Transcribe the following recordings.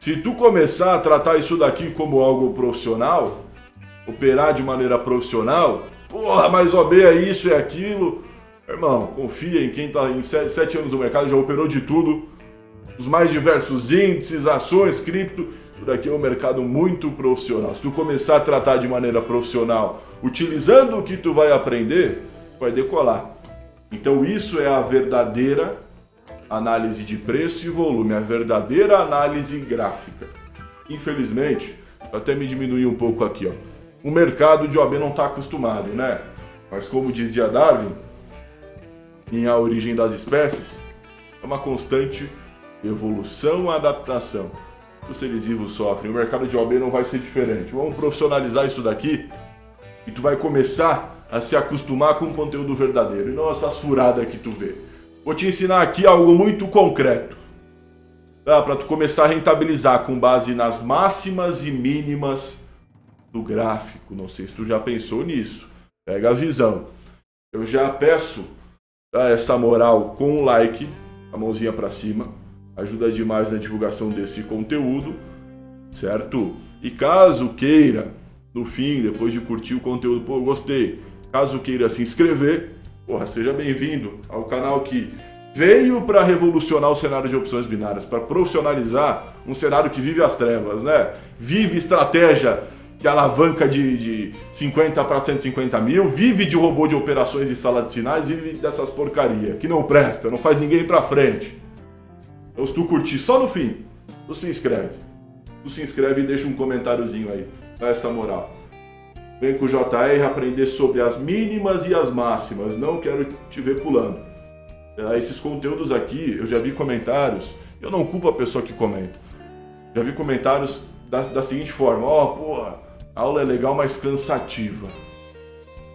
Se tu começar a tratar isso daqui como algo profissional, operar de maneira profissional, porra, mas OB é isso, é aquilo. Irmão, confia em quem está em 7 anos no mercado, já operou de tudo, os mais diversos índices, ações, cripto. Isso daqui é um mercado muito profissional. Se tu começar a tratar de maneira profissional, utilizando o que tu vai aprender, vai decolar. Então isso é a verdadeira análise de preço e volume, a verdadeira análise gráfica. Infelizmente, até me diminuir um pouco aqui, ó. O mercado de OAB não está acostumado, né? Mas como dizia Darwin, em A Origem das Espécies, é uma constante evolução e adaptação. Os seres vivos sofrem, o mercado de OAB não vai ser diferente. Vamos profissionalizar isso daqui e tu vai começar a se acostumar com o conteúdo verdadeiro e não essas furadas que tu vê. Vou te ensinar aqui algo muito concreto, tá? Para tu começar a rentabilizar com base nas máximas e mínimas do gráfico. Não sei se tu já pensou nisso. Pega a visão. Eu já peço, tá, essa moral com o like, a mãozinha para cima, ajuda demais na divulgação desse conteúdo, certo? E caso queira, no fim, depois de curtir o conteúdo, pô, gostei, caso queira se inscrever, porra, seja bem-vindo ao canal que veio para revolucionar o cenário de opções binárias, para profissionalizar um cenário que vive as trevas, né? Vive estratégia que alavanca de 50 para 150 mil, vive de robô de operações e sala de sinais, vive dessas porcaria que não presta, não faz ninguém para frente. Então se tu curtir só no fim, tu se inscreve. Tu se inscreve e deixa um comentáriozinho aí, dá essa moral. Vem com o JR aprender sobre as mínimas e as máximas, não quero te ver pulando. Esses conteúdos aqui, eu já vi comentários, eu não culpo a pessoa que comenta. Já vi comentários da seguinte forma, porra, a aula é legal, mas cansativa.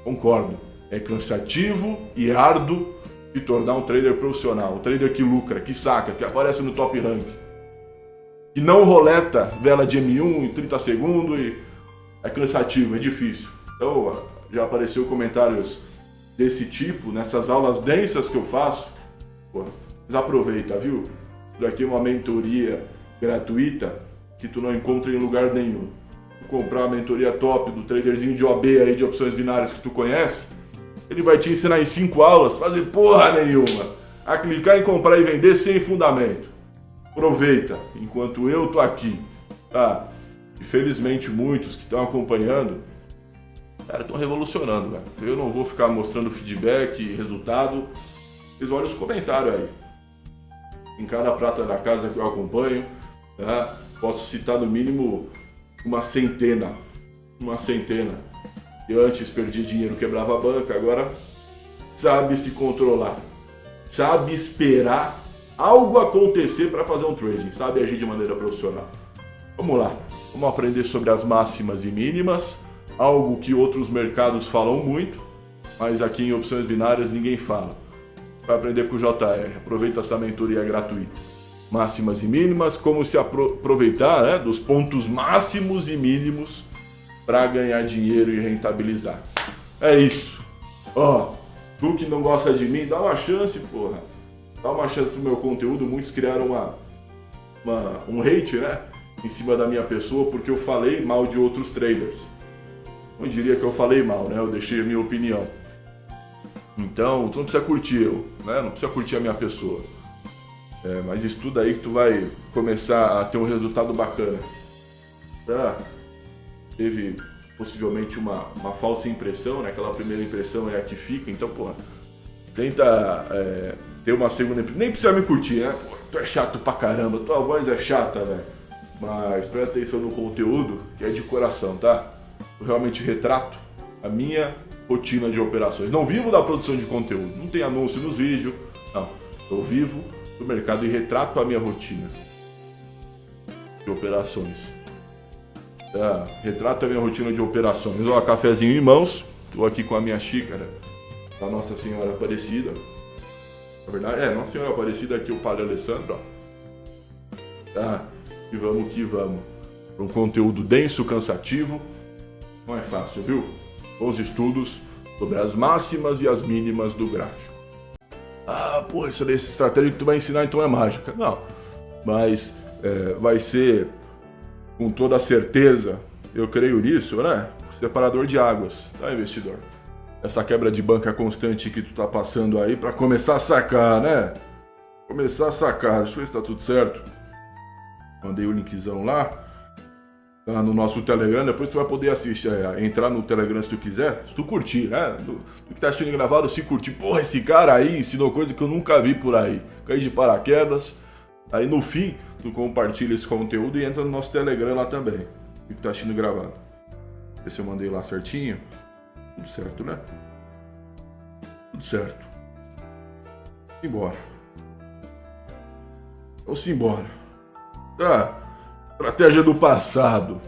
Concordo, é cansativo e árduo de tornar um trader profissional, um trader que lucra, que saca, que aparece no top rank, que não roleta vela de M1 em 30 segundos e é cansativo, é difícil. Então, já apareceu comentários desse tipo, nessas aulas densas que eu faço. Pô, mas aproveita, viu? Isso aqui é uma mentoria gratuita que tu não encontra em lugar nenhum. Tu comprar a mentoria top do traderzinho de OB aí, de opções binárias que tu conhece, ele vai te ensinar em 5 aulas, fazer porra nenhuma, a clicar em comprar e vender sem fundamento. Aproveita, enquanto eu tô aqui, tá? E felizmente muitos que estão acompanhando, cara, estão revolucionando, velho. Eu não vou ficar mostrando feedback, resultado. Vocês olham os comentários aí. Em cada prata da casa que eu acompanho, tá? Posso citar no mínimo uma centena. Eu antes perdi dinheiro, quebrava a banca, agora sabe se controlar. Sabe esperar algo acontecer para fazer um trading. Sabe agir de maneira profissional. Vamos lá. Vamos aprender sobre as máximas e mínimas. Algo que outros mercados falam muito, mas aqui em opções binárias ninguém fala. Vai aprender com o JR. Aproveita essa mentoria gratuita. Máximas e mínimas, como se aproveitar, né, dos pontos máximos e mínimos para ganhar dinheiro e rentabilizar. É isso. Tu que não gosta de mim, dá uma chance, porra. Dá uma chance pro meu conteúdo. Muitos criaram um hate, né, em cima da minha pessoa porque eu falei mal de outros traders. Não diria que eu falei mal, né? Eu deixei a minha opinião. Então, tu não precisa curtir eu, né? Não precisa curtir a minha pessoa. Mas estuda aí que tu vai começar a ter um resultado bacana. Teve possivelmente uma falsa impressão, né? Aquela primeira impressão é a que fica. Então, pô, tenta ter uma segunda impressão. Nem precisa me curtir, né? Pô, tu é chato pra caramba, tua voz é chata, velho. Mas presta atenção no conteúdo, que é de coração, tá? Eu realmente retrato a minha rotina de operações. Não vivo da produção de conteúdo, não tem anúncio nos vídeos, não. Eu vivo do mercado e retrato a minha rotina de operações. Retrato a minha rotina de operações. Cafezinho em mãos, estou aqui com a minha xícara da Nossa Senhora Aparecida. Na verdade, Nossa Senhora Aparecida aqui, o Padre Alessandro. E vamos que vamos. Um conteúdo denso, cansativo. Não é fácil, viu? Bons estudos sobre as máximas e as mínimas do gráfico. Essa estratégia que tu vai ensinar então é mágica. Não, mas vai ser, com toda certeza, eu creio nisso, né? Separador de águas, tá, investidor? Essa quebra de banca constante que tu tá passando aí pra começar a sacar, né? Começar a sacar. Deixa eu ver se tá tudo certo. Mandei o linkzão lá. Tá no nosso Telegram. Depois tu vai poder assistir, entrar no Telegram se tu quiser. Se tu curtir, né? Tu que tá assistindo gravado, se curtir. Porra, esse cara aí ensinou coisa que eu nunca vi por aí. Caí de paraquedas. Aí no fim, tu compartilha esse conteúdo e entra no nosso Telegram lá também. Tu que tá assistindo gravado. Ver se eu mandei lá certinho. Tudo certo, né? Tudo certo. Simbora. Vamos embora. Tá. Estratégia do passado.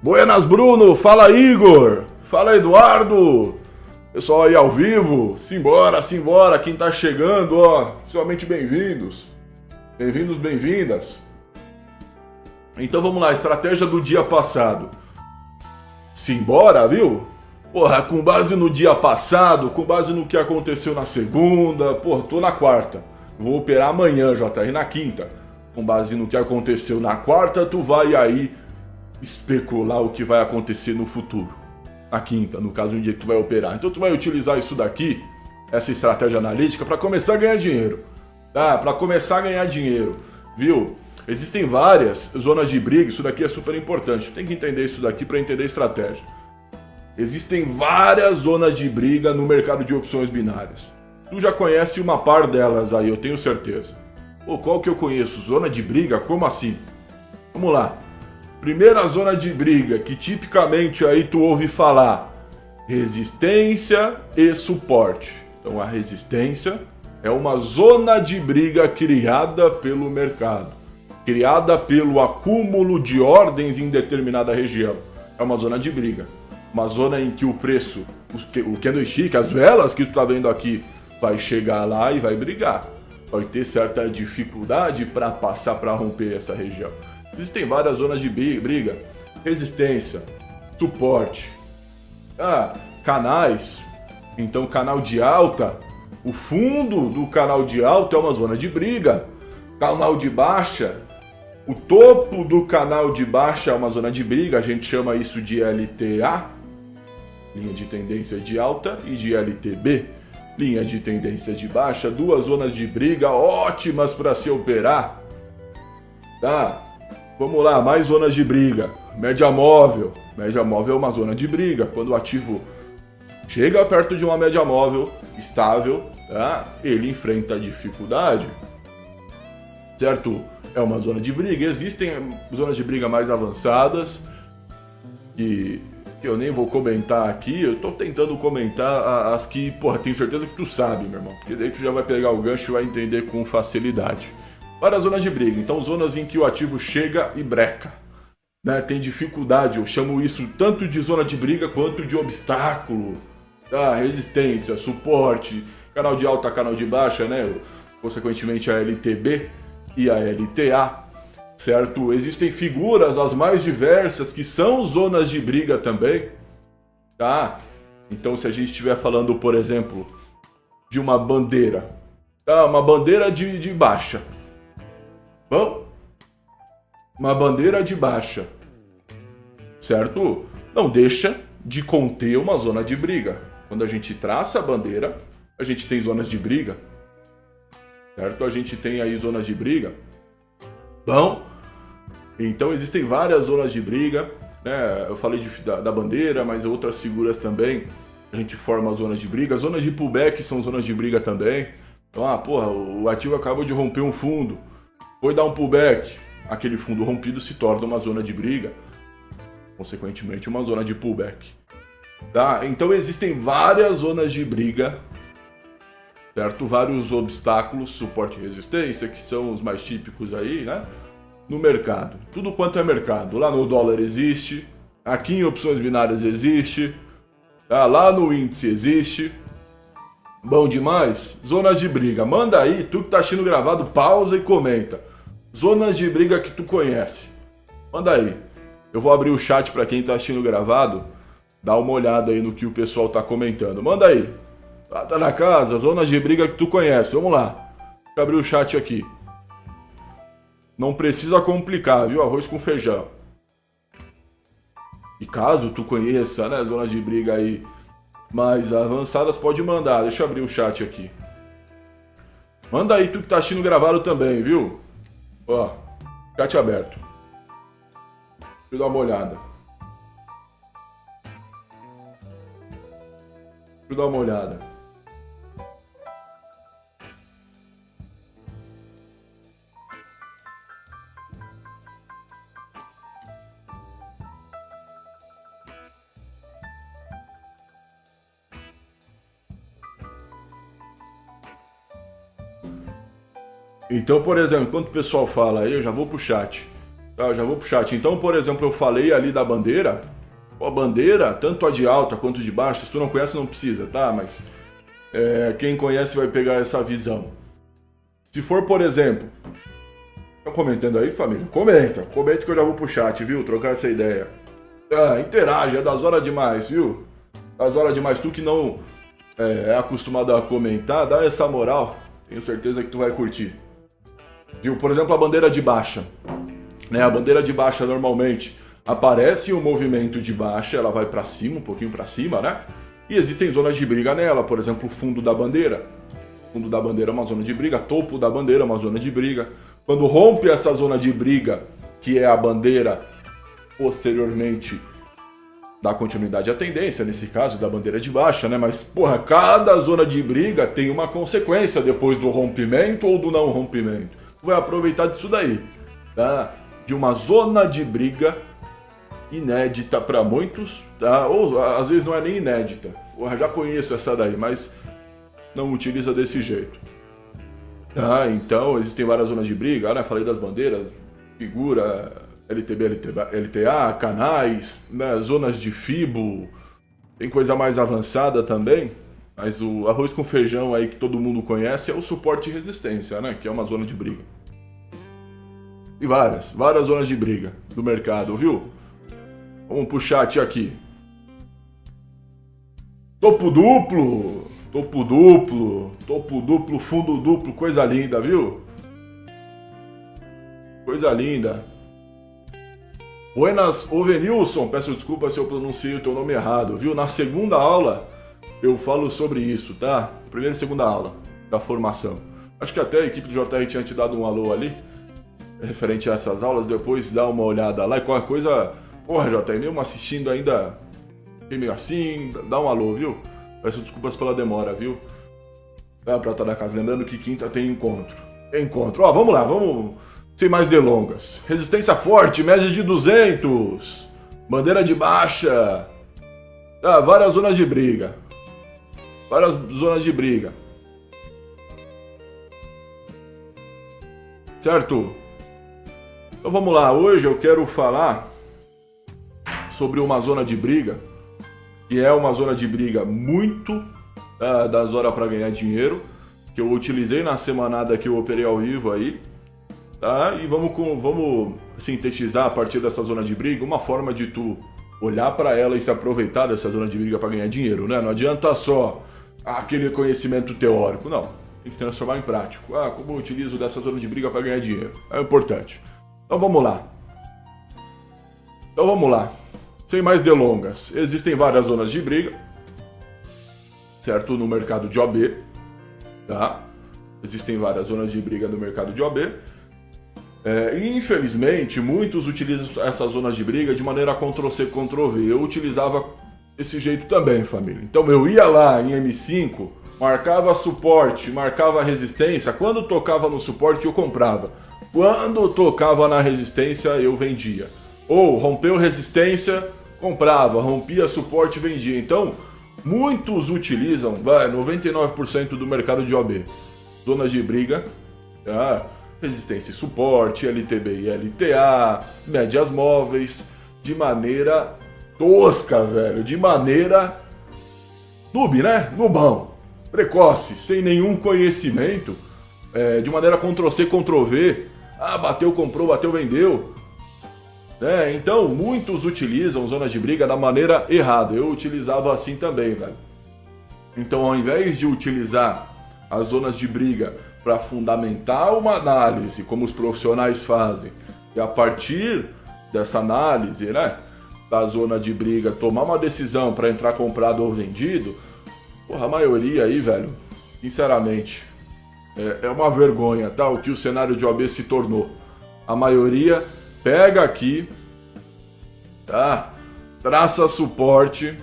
Buenas, Bruno. Fala, Igor. Fala, Eduardo. Pessoal aí ao vivo. Simbora, simbora. Quem tá chegando, ó. Principalmente bem-vindos. Bem-vindos, bem-vindas. Então vamos lá. Estratégia do dia passado. Simbora, viu? Porra, com base no dia passado, com base no que aconteceu na segunda, porra, tô na quarta. Vou operar amanhã, JR, na quinta. Com base no que aconteceu na quarta, tu vai aí especular o que vai acontecer no futuro. Na quinta, no caso, no dia que tu vai operar. Então tu vai utilizar isso daqui, essa estratégia analítica, para começar a ganhar dinheiro. Tá? Para começar a ganhar dinheiro, viu? Existem várias zonas de briga, isso daqui é super importante. Tem que entender isso daqui para entender a estratégia. Existem várias zonas de briga no mercado de opções binárias. Tu já conhece uma par delas aí, eu tenho certeza. Pô, qual que eu conheço? Zona de briga? Como assim? Vamos lá. Primeira zona de briga que tipicamente aí tu ouve falar: resistência e suporte. Então a resistência é uma zona de briga criada pelo mercado, criada pelo acúmulo de ordens em determinada região. É uma zona de briga. Uma zona em que o preço, o candlestick, as velas que tu tá vendo aqui, vai chegar lá e vai brigar. Vai ter certa dificuldade para passar, para romper essa região. Existem várias zonas de briga, resistência, suporte, canais. Então, canal de alta, o fundo do canal de alta é uma zona de briga. Canal de baixa, o topo do canal de baixa é uma zona de briga, a gente chama isso de LTA, linha de tendência de alta, e de LTB, linha de tendência de baixa, duas zonas de briga ótimas para se operar. Tá? Vamos lá, mais zonas de briga. Média móvel. Média móvel é uma zona de briga. Quando o ativo chega perto de uma média móvel estável, tá? Ele enfrenta dificuldade. Certo? É uma zona de briga. Existem zonas de briga mais avançadas que eu nem vou comentar aqui. Eu tô tentando comentar as que, porra, tenho certeza que tu sabe, meu irmão. Porque daí tu já vai pegar o gancho e vai entender com facilidade. Várias zonas de briga. Então, zonas em que o ativo chega e breca. Né? Tem dificuldade. Eu chamo isso tanto de zona de briga quanto de obstáculo. Tá? Resistência, suporte, canal de alta, canal de baixa, né? Consequentemente, a LTB e a LTA. Certo? Existem figuras as mais diversas que são zonas de briga também, tá? Então, se a gente estiver falando, por exemplo, de uma bandeira, tá? Uma bandeira de baixa. Bom? Uma bandeira de baixa, certo? Não deixa de conter uma zona de briga. Quando a gente traça a bandeira, a gente tem zonas de briga, certo? A gente tem aí zonas de briga. Bom, então existem várias zonas de briga, né? Eu falei da bandeira, mas outras figuras também a gente forma zonas de briga. Zonas de pullback são zonas de briga também. Então, porra, o ativo acabou de romper um fundo, foi dar um pullback, aquele fundo rompido se torna uma zona de briga, consequentemente uma zona de pullback. Tá? Então existem várias zonas de briga, certo? Vários obstáculos, suporte e resistência, que são os mais típicos aí, né? No mercado. Tudo quanto é mercado. Lá no dólar existe, aqui em opções binárias existe, tá? Lá no índice existe. Bom demais? Zonas de briga. Manda aí, tu que tá assistindo gravado, pausa e comenta. Zonas de briga que tu conhece. Manda aí. Eu vou abrir o chat para quem tá assistindo gravado, dá uma olhada aí no que o pessoal tá comentando. Manda aí. Tá na casa, zonas de briga que tu conhece. Vamos lá. Deixa eu abrir o chat aqui. Não precisa complicar, viu? Arroz com feijão. E caso tu conheça, né, zonas de briga aí mais avançadas, pode mandar. Deixa eu abrir o chat aqui. Manda aí tu que tá assistindo gravado também, viu? Ó, chat aberto. Deixa eu dar uma olhada. Deixa eu dar uma olhada. Então, por exemplo, enquanto o pessoal fala aí, eu já vou pro chat. Tá, eu já vou pro chat. Então, por exemplo, eu falei ali da bandeira. A bandeira, tanto a de alta quanto de baixa, se tu não conhece, não precisa, tá? Mas quem conhece vai pegar essa visão. Se for, por exemplo... Estão comentando aí, família? Comenta que eu já vou pro chat, viu? Trocar essa ideia. Interage, é das horas demais, viu? Das horas demais. Tu que não é acostumado a comentar, dá essa moral. Tenho certeza que tu vai curtir. Viu? Por exemplo, a bandeira de baixa. Né? A bandeira de baixa normalmente aparece um movimento de baixa, ela vai para cima, um pouquinho para cima, né? E existem zonas de briga nela, por exemplo, o fundo da bandeira. O fundo da bandeira é uma zona de briga, topo da bandeira é uma zona de briga. Quando rompe essa zona de briga, que é a bandeira, posteriormente dá continuidade à tendência, nesse caso da bandeira de baixa, né? Mas, porra, cada zona de briga tem uma consequência depois do rompimento ou do não rompimento. Tu vai aproveitar disso daí, tá? De uma zona de briga inédita para muitos, tá? Ou às vezes não é nem inédita. Porra, já conheço essa daí, mas não utiliza desse jeito. Tá? Então, existem várias zonas de briga, né? Falei das bandeiras, figura, LTB, LTA, canais, né? Zonas de FIBO, tem coisa mais avançada também, mas o arroz com feijão aí que todo mundo conhece é o suporte e resistência, né? Que é uma zona de briga. E várias zonas de briga do mercado, viu? Vamos pro chat aqui. Topo duplo, fundo duplo, coisa linda, viu? Coisa linda. Buenas, Ovenilson, peço desculpa se eu pronunciei o teu nome errado, viu? Na segunda aula eu falo sobre isso, tá? Primeira e segunda aula da formação. Acho que até a equipe do JR tinha te dado um alô ali, referente a essas aulas, depois dá uma olhada lá e qualquer coisa... Porra, JR, mesmo assistindo ainda, meio assim, dá um alô, viu? Peço desculpas pela demora, viu? Pra estar da casa. Lembrando que quinta tem encontro. Ó, vamos lá, vamos... Sem mais delongas. Resistência forte, média de 200. Bandeira de baixa. Várias zonas de briga. Certo? Então vamos lá. Hoje eu quero falar sobre uma zona de briga, que é uma zona de briga muito das horas para ganhar dinheiro, que eu utilizei na semanada que eu operei ao vivo aí. Tá? E vamos sintetizar a partir dessa zona de briga uma forma de tu olhar para ela e se aproveitar dessa zona de briga para ganhar dinheiro, né? Não adianta só aquele conhecimento teórico, não. Tem que transformar em prático. Como eu utilizo dessa zona de briga para ganhar dinheiro? É importante. Então vamos lá. Sem mais delongas. Existem várias zonas de briga, certo? No mercado de OB, tá? Existem várias zonas de briga no mercado de OB. Infelizmente, muitos utilizam essas zonas de briga de maneira Ctrl-C, Ctrl-V. Eu utilizava desse jeito também, família. Então eu ia lá em M5, marcava suporte, marcava resistência. Quando tocava no suporte, eu comprava. Quando tocava na resistência, eu vendia. Ou rompeu resistência, comprava. Rompia suporte, vendia. Então, muitos utilizam, 99% do mercado de OB, zonas de briga, tá? Resistência e suporte, LTB e LTA, médias móveis, de maneira tosca, velho, de maneira noob, né? Nubão, precoce, sem nenhum conhecimento, de maneira Ctrl-C, Ctrl-V, bateu, comprou, bateu, vendeu. Então, muitos utilizam zonas de briga da maneira errada, eu utilizava assim também, velho. Então, ao invés de utilizar as zonas de briga para fundamentar uma análise, como os profissionais fazem, e a partir dessa análise, né, da zona de briga, tomar uma decisão para entrar comprado ou vendido, porra, a maioria aí, velho, sinceramente, é uma vergonha, tá? O que o cenário de OAB se tornou. A maioria pega aqui, tá? Traça suporte,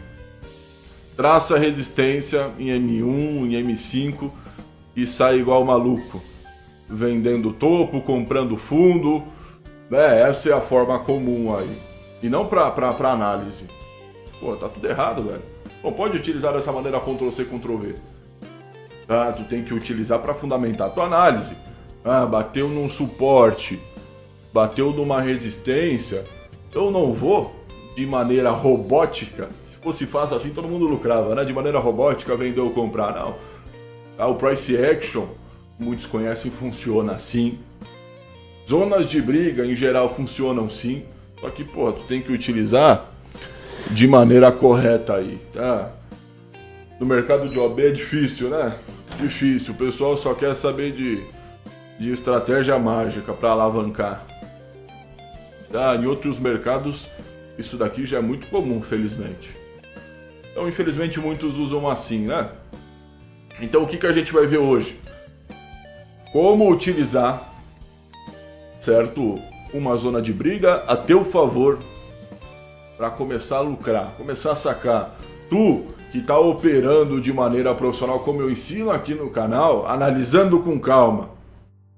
traça resistência em M1, em M5 e sai igual maluco, vendendo topo, comprando fundo, né? Essa é a forma comum aí. E não pra análise. Pô, tá tudo errado, velho. Não pode utilizar dessa maneira Ctrl+C, Ctrl+V. Tá? Tu tem que utilizar para fundamentar a tua análise. Ah, bateu num suporte, bateu numa resistência, eu não vou de maneira robótica. Se fosse fácil assim, todo mundo lucrava, né? De maneira robótica, vender ou comprar. Não. Tá? O price action, muitos conhecem, funciona assim. Zonas de briga, em geral, funcionam sim. Só que, pô, tu tem que utilizar de maneira correta aí, tá? No mercado de OB é difícil, né? Difícil. O pessoal só quer saber de estratégia mágica para alavancar. Tá? Em outros mercados, isso daqui já é muito comum, felizmente. Então, infelizmente, muitos usam assim, né? Então, o que a gente vai ver hoje? Como utilizar, certo? Uma zona de briga a teu favor para começar a lucrar, começar a sacar. Tu que está operando de maneira profissional, como eu ensino aqui no canal, analisando com calma,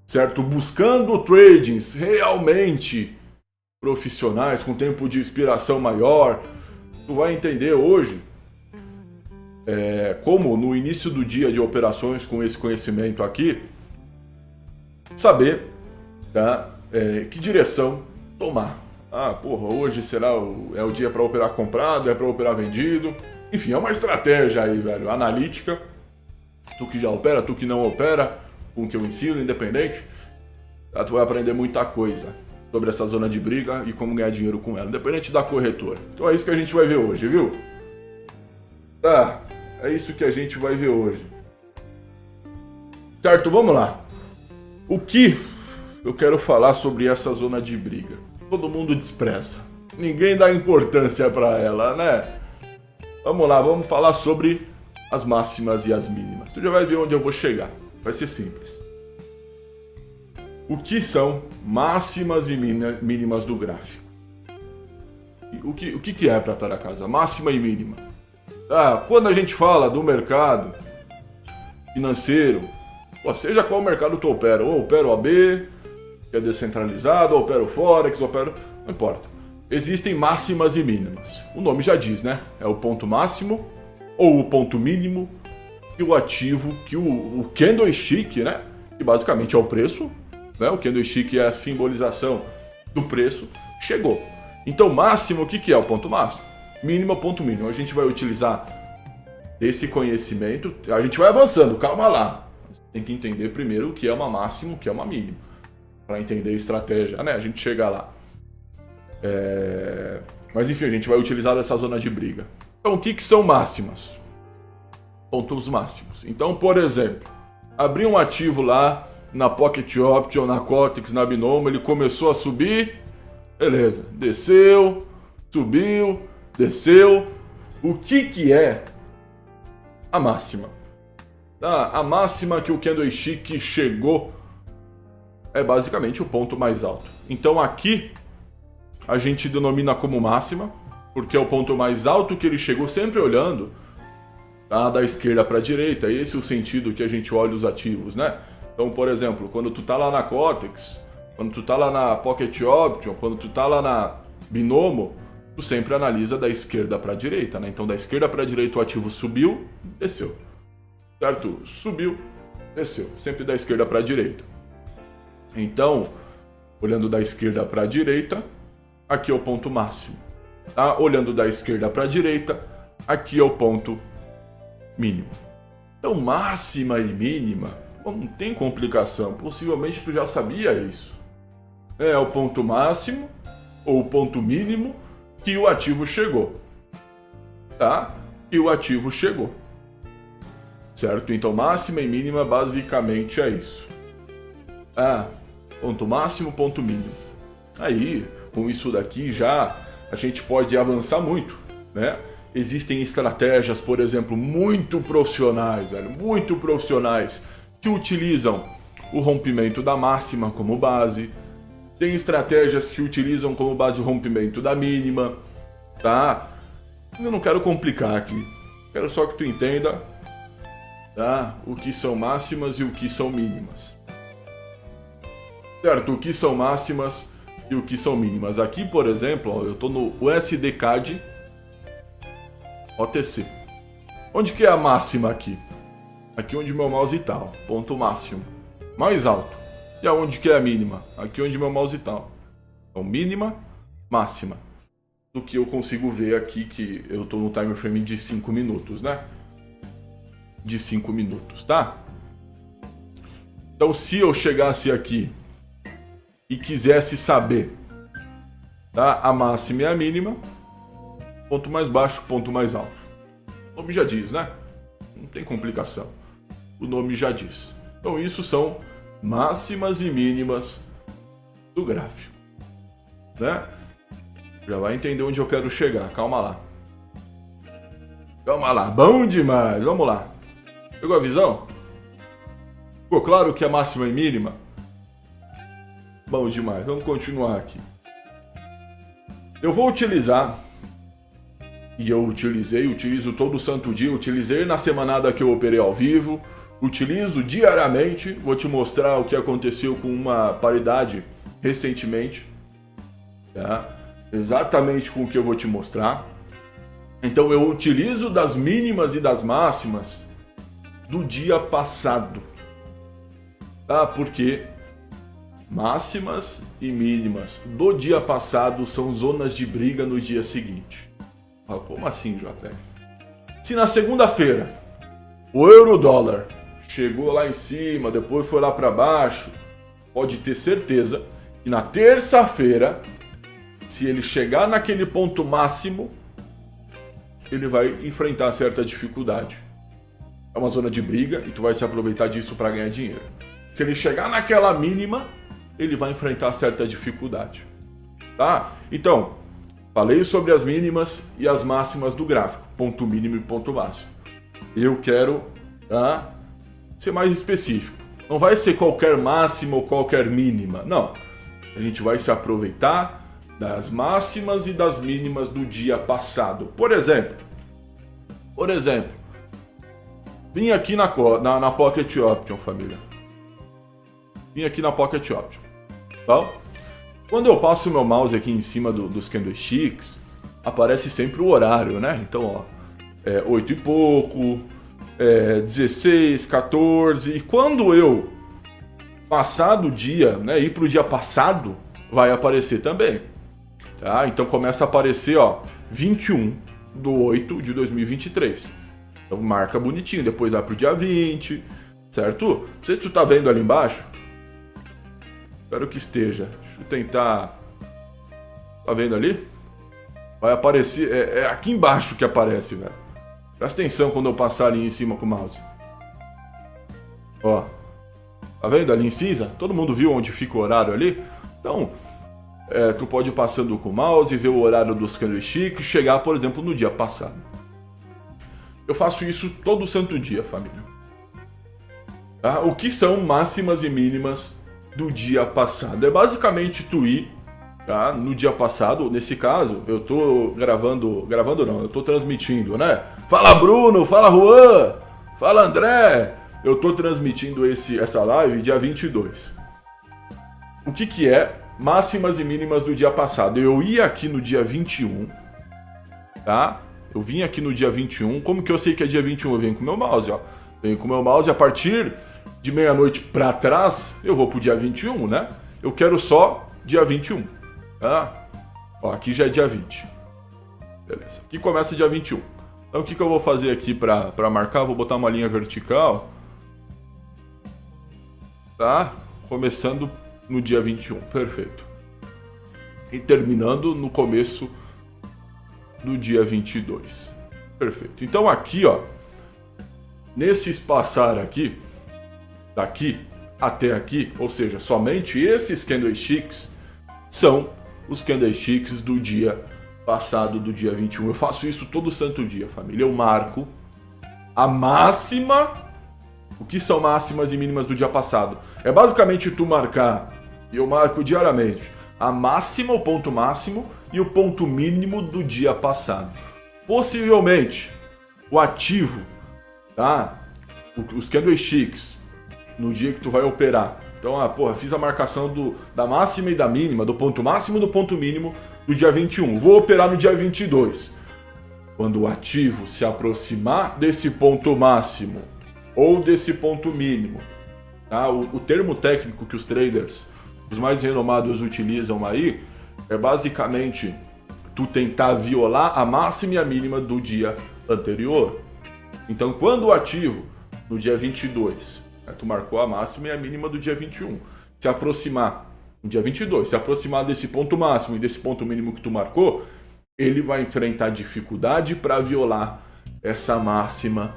certo? Buscando tradings realmente profissionais, com tempo de inspiração maior, tu vai entender hoje como no início do dia de operações com esse conhecimento aqui, saber, tá? Que direção tomar. Ah, porra, hoje será o dia para operar comprado, é para operar vendido. Enfim, é uma estratégia aí, velho, analítica. Tu que já opera, tu que não opera, com o que eu ensino, independente, tá? Tu vai aprender muita coisa sobre essa zona de briga e como ganhar dinheiro com ela, independente da corretora. Então é isso que a gente vai ver hoje, viu? Tá, é isso que a gente vai ver hoje. Certo, vamos lá. O que eu quero falar sobre essa zona de briga? Todo mundo despreza. Ninguém dá importância para ela, né? Vamos lá, vamos falar sobre as máximas e as mínimas. Tu já vai ver onde eu vou chegar. Vai ser simples. O que são máximas e mínimas do gráfico? O que é para estar a casa? Máxima e mínima. Quando a gente fala do mercado financeiro, seja qual mercado tu opera, ou opera o AB, que é descentralizado, ou opera o Forex, não importa. Existem máximas e mínimas. O nome já diz, né? É o ponto máximo ou o ponto mínimo que o ativo, que o candlestick, né? Que basicamente é o preço, né? O candlestick é a simbolização do preço, chegou. Então, máximo, o que é o ponto máximo? Mínimo é o ponto mínimo. A gente vai utilizar esse conhecimento, a gente vai avançando, calma lá. Tem que entender primeiro o que é uma máxima, o que é uma mínima, para entender a estratégia, né? A gente chega lá. Mas enfim, a gente vai utilizar essa zona de briga. Então, o que são máximas? Pontos máximos. Então, por exemplo, abri um ativo lá na Pocket Option, na Cortex, na Binomo, ele começou a subir, beleza, desceu, subiu, desceu. O que é a máxima? A máxima que o candlestick chegou é basicamente o ponto mais alto. Então aqui a gente denomina como máxima, porque é o ponto mais alto que ele chegou, sempre olhando, tá, da esquerda para a direita. Esse é o sentido que a gente olha os ativos, né? Então, por exemplo, quando tu tá lá na Cortex, quando tu tá lá na Pocket Option, quando tu tá lá na Binomo, tu sempre analisa da esquerda para a direita, né? Então, da esquerda para a direita o ativo subiu, desceu. Certo? Subiu, desceu. Sempre da esquerda para a direita. Então, olhando da esquerda para a direita, aqui é o ponto máximo. Tá? Olhando da esquerda para a direita, aqui é o ponto mínimo. Então, máxima e mínima, não tem complicação. Possivelmente tu já sabia isso. É o ponto máximo ou o ponto mínimo que o ativo chegou. Tá? E o ativo chegou. Certo? Então, máxima e mínima basicamente é isso. Ponto máximo, ponto mínimo. Aí, com isso daqui já a gente pode avançar muito, né? Existem estratégias, por exemplo, muito profissionais, que utilizam o rompimento da máxima como base. Tem estratégias que utilizam como base o rompimento da mínima, tá? Eu não quero complicar aqui. Quero só que tu entenda, tá? O que são máximas e o que são mínimas. Certo? O que são máximas e o que são mínimas. Aqui, por exemplo, ó, eu estou no USD-CAD OTC. Onde que é a máxima aqui? Aqui onde meu mouse está, ó, ponto máximo. Mais alto. E aonde que é a mínima? Aqui onde meu mouse está. Então, mínima, máxima. Do que eu consigo ver aqui, que eu estou no time frame de 5 minutos, né? De 5 minutos, tá? Então, se eu chegasse aqui e quisesse saber, tá? A máxima e a mínima, ponto mais baixo, ponto mais alto. O nome já diz, né? Não tem complicação. O nome já diz. Então isso são máximas e mínimas do gráfico, né? Já vai entender onde eu quero chegar. Calma lá. Calma lá. Bom demais. Vamos lá. Pegou a visão? Ficou claro que é máxima e mínima? Bom demais. Vamos continuar aqui. Eu vou utilizar, e eu utilizo todo santo dia, utilizei na semanada que eu operei ao vivo, utilizo diariamente, vou te mostrar o que aconteceu com uma paridade recentemente, tá? Exatamente com o que eu vou te mostrar. Então eu utilizo das mínimas e das máximas do dia passado, tá? Porque máximas e mínimas do dia passado são zonas de briga no dia seguinte. Como assim, JF? Se na segunda-feira o euro-dólar chegou lá em cima, depois foi lá para baixo, pode ter certeza que na terça-feira, se ele chegar naquele ponto máximo, ele vai enfrentar certa dificuldade. É uma zona de briga e tu vai se aproveitar disso para ganhar dinheiro. Se ele chegar naquela mínima, ele vai enfrentar certa dificuldade, tá? Então, falei sobre as mínimas e as máximas do gráfico, ponto mínimo e ponto máximo. Eu quero, tá, ser mais específico. Não vai ser qualquer máxima ou qualquer mínima, não. A gente vai se aproveitar das máximas e das mínimas do dia passado. Por exemplo, vim aqui na Pocket Option, família. Vim aqui na Pocket Option. Tá? Quando eu passo o meu mouse aqui em cima dos candlesticks, aparece sempre o horário, né? Então, ó, 8 e pouco, 16, 14. E quando eu passar do dia, né, ir para o dia passado, vai aparecer também. Tá? Então começa a aparecer, ó, 21/8/2023. Então marca bonitinho, depois vai para o dia 20, certo? Não sei se tu tá vendo ali embaixo. Espero que esteja. Deixa eu tentar. Tá vendo ali? Vai aparecer. É aqui embaixo que aparece, velho. Presta atenção quando eu passar ali em cima com o mouse. Ó. Tá vendo ali em cinza? Todo mundo viu onde fica o horário ali? Então, tu pode ir passando com o mouse, ver o horário dos candlesticks e chegar, por exemplo, no dia passado. Eu faço isso todo santo dia, família. Tá? O que são máximas e mínimas do dia passado? É basicamente tu ir, tá, no dia passado. Nesse caso, eu tô gravando não, eu tô transmitindo, né? Fala Bruno, fala Juan, fala André. Eu tô transmitindo essa live dia 22. O que é máximas e mínimas do dia passado? Eu ia aqui no dia 21, tá? Eu vim aqui no dia 21. Como que eu sei que é dia 21? Eu venho com o meu mouse, ó. Venho com o meu mouse, a partir de meia-noite pra trás, eu vou pro dia 21, né? Eu quero só dia 21, tá? Ó, aqui já é dia 20. Beleza. Aqui começa dia 21. Então o que eu vou fazer aqui pra marcar? Vou botar uma linha vertical, tá? Começando no dia 21, perfeito. E terminando no começo do dia 22. Perfeito. Então aqui, ó, nesse espaçar aqui, daqui até aqui, ou seja, somente esses candlesticks são os candlesticks do dia passado, do dia 21. Eu faço isso todo santo dia, família. Eu marco a máxima. O que são máximas e mínimas do dia passado? É basicamente tu marcar, e eu marco diariamente, a máxima, o ponto máximo e o ponto mínimo do dia passado. Possivelmente, o ativo, tá? Os candlesticks, no dia que tu vai operar. Então, fiz a marcação da máxima e da mínima, do ponto máximo e do ponto mínimo do dia 21. Vou operar no dia 22. Quando o ativo se aproximar desse ponto máximo ou desse ponto mínimo, tá? O termo técnico que os traders, os mais renomados, utilizam aí é basicamente tu tentar violar a máxima e a mínima do dia anterior. Então, quando o ativo, no dia 22, tu marcou a máxima e a mínima do dia 21, se aproximar, no dia 22, se aproximar desse ponto máximo e desse ponto mínimo que tu marcou, ele vai enfrentar dificuldade para violar essa máxima,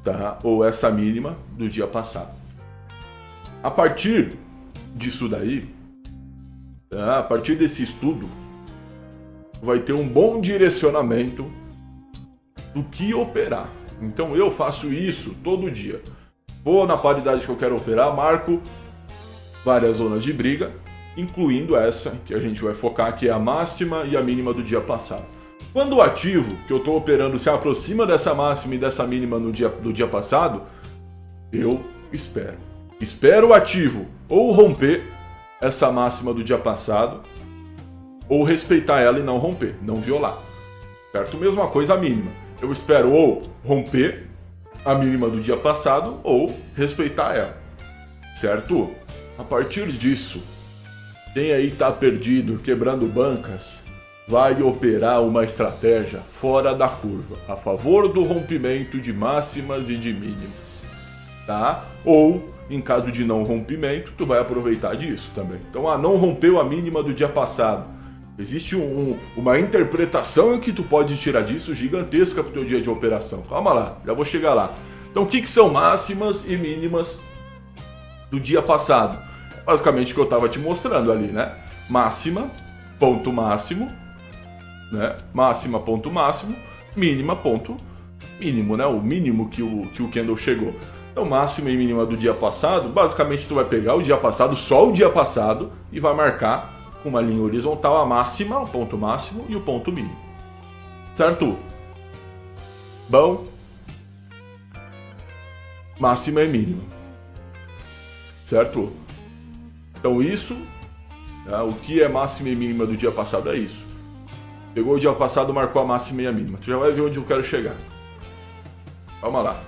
tá? Ou essa mínima do dia passado. A partir disso daí, tá? A partir desse estudo, vai ter um bom direcionamento do que operar. Então eu faço isso todo dia. Vou na paridade que eu quero operar, marco várias zonas de briga, incluindo essa que a gente vai focar, que é a máxima e a mínima do dia passado. Quando o ativo que eu estou operando se aproxima dessa máxima e dessa mínima do dia passado, eu espero. Espero o ativo ou romper essa máxima do dia passado, ou respeitar ela e não romper, não violar. Certo? Mesma coisa a mínima. Eu espero ou romper a mínima do dia passado ou respeitar ela. Certo? A partir disso, quem aí está perdido, quebrando bancas, vai operar uma estratégia fora da curva, a favor do rompimento de máximas e de mínimas, tá? Ou, em caso de não rompimento, tu vai aproveitar disso também. Então, não rompeu a mínima do dia passado. Existe uma interpretação que tu pode tirar disso gigantesca para o teu dia de operação. Calma lá, já vou chegar lá. Então, o que são máximas e mínimas do dia passado? Basicamente o que eu estava te mostrando ali, né? Máxima, ponto máximo, né? Máxima, ponto máximo, mínima, ponto mínimo, né? O mínimo que o candle chegou. Então, máxima e mínima do dia passado, basicamente tu vai pegar o dia passado, só o dia passado, e vai marcar com uma linha horizontal a máxima, o ponto máximo e o ponto mínimo. Certo? Bom? Máxima e mínima. Certo? Então isso, tá? O que é máxima e mínima do dia passado é isso. Pegou o dia passado, marcou a máxima e a mínima. Tu já vai ver onde eu quero chegar. Calma lá.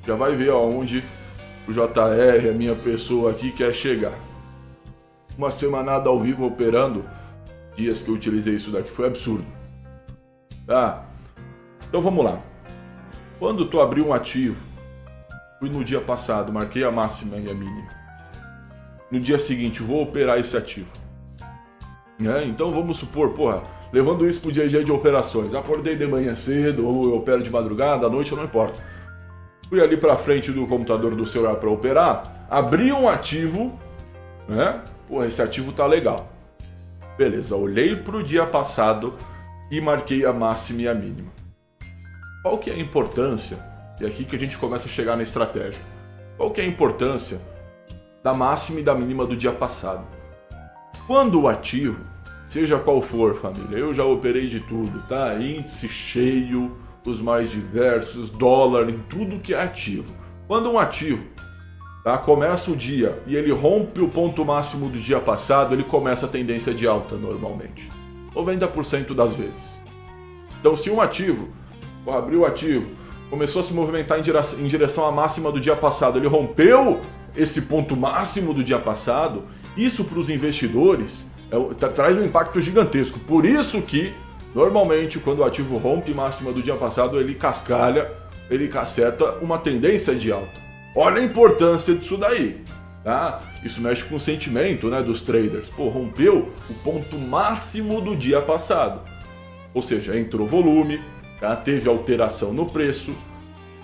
Já vai ver aonde o JR, a minha pessoa aqui, quer chegar. Uma semanada ao vivo operando, dias que eu utilizei isso daqui, foi absurdo. Tá? Então vamos lá. Quando tu abrir um ativo, fui no dia passado, marquei a máxima e a mínima. No dia seguinte, vou operar esse ativo. Então vamos supor, levando isso pro dia a dia de operações. Acordei de manhã cedo, ou eu opero de madrugada, à noite, não importa. Fui ali pra frente do computador do celular para operar, abri um ativo, né? Esse ativo tá legal. Beleza, olhei pro dia passado e marquei a máxima e a mínima. Qual que é a importância? E aqui que a gente começa a chegar na estratégia. Qual que é a importância da máxima e da mínima do dia passado? Quando o ativo, seja qual for, família, eu já operei de tudo, tá? Índice cheio, os mais diversos, dólar, em tudo que é ativo. Quando um ativo, tá, começa o dia e ele rompe o ponto máximo do dia passado, ele começa a tendência de alta normalmente. 90% das vezes. Então, se um ativo, abriu o ativo, começou a se movimentar em direção à máxima do dia passado, ele rompeu esse ponto máximo do dia passado, isso para os investidores traz um impacto gigantesco. Por isso que, normalmente, quando o ativo rompe máxima do dia passado, ele cascalha, ele caceta uma tendência de alta. Olha a importância disso daí, tá? Isso mexe com o sentimento, né, dos traders. Rompeu o ponto máximo do dia passado. Ou seja, entrou volume, tá? Teve alteração no preço,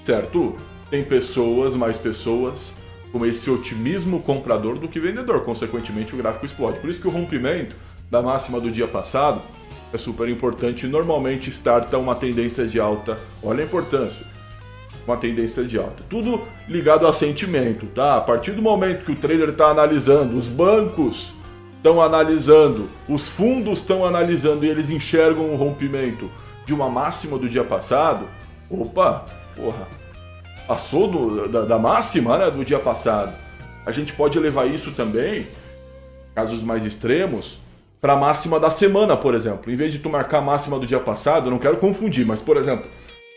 certo? Tem pessoas, mais pessoas, com esse otimismo comprador do que vendedor. Consequentemente, o gráfico explode. Por isso que o rompimento da máxima do dia passado é super importante e normalmente starta uma tendência de alta. Olha a importância. Uma tendência de alta. Tudo ligado a sentimento, tá? A partir do momento que o trader está analisando, os bancos estão analisando, os fundos estão analisando e eles enxergam um rompimento de uma máxima do dia passado, opa, porra, passou da máxima, né, do dia passado. A gente pode levar isso também, casos mais extremos, para a máxima da semana, por exemplo. Em vez de tu marcar a máxima do dia passado, eu não quero confundir, mas, por exemplo,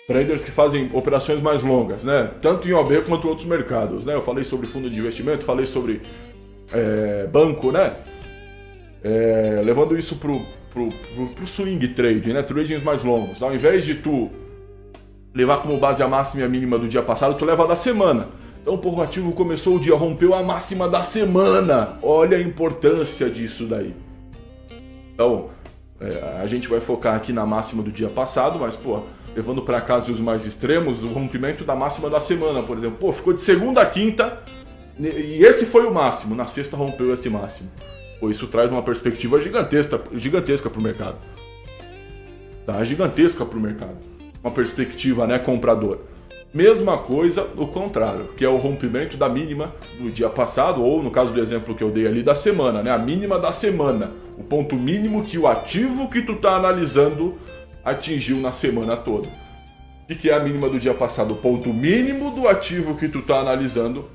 traders que fazem operações mais longas, né, tanto em OB quanto em outros mercados, né, eu falei sobre fundo de investimento, falei sobre banco, né, levando isso pro swing trade, né, tradings mais longos. Ao invés de tu levar como base a máxima e a mínima do dia passado, tu leva da semana. Então, o ativo começou o dia, rompeu a máxima da semana. Olha a importância disso daí. Então, a gente vai focar aqui na máxima do dia passado, mas, levando para casos mais extremos, o rompimento da máxima da semana, por exemplo. Ficou de segunda a quinta e esse foi o máximo. Na sexta rompeu esse máximo. Isso traz uma perspectiva gigantesca para o mercado. Tá? Gigantesca para o mercado. Uma perspectiva, né, compradora. Mesma coisa o contrário, que é o rompimento da mínima do dia passado, ou no caso do exemplo que eu dei ali da semana, né, a mínima da semana. O ponto mínimo que o ativo que tu está analisando atingiu na semana toda. O que é a mínima do dia passado? O ponto mínimo do ativo que tu está analisando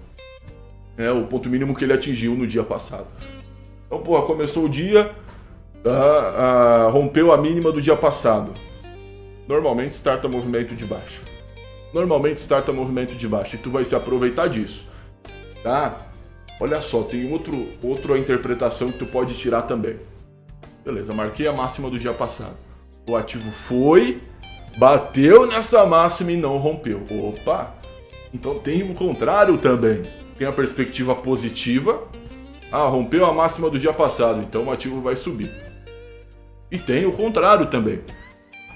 é o ponto mínimo que ele atingiu no dia passado. Então, começou o dia, rompeu a mínima do dia passado. Normalmente starta movimento de baixa. E tu vai se aproveitar disso. Tá? Olha só, tem outra interpretação que tu pode tirar também. Beleza, marquei a máxima do dia passado. O ativo foi, bateu nessa máxima e não rompeu. Opa! Então tem o contrário também. Tem a perspectiva positiva. Rompeu a máxima do dia passado, então o ativo vai subir. E tem o contrário também.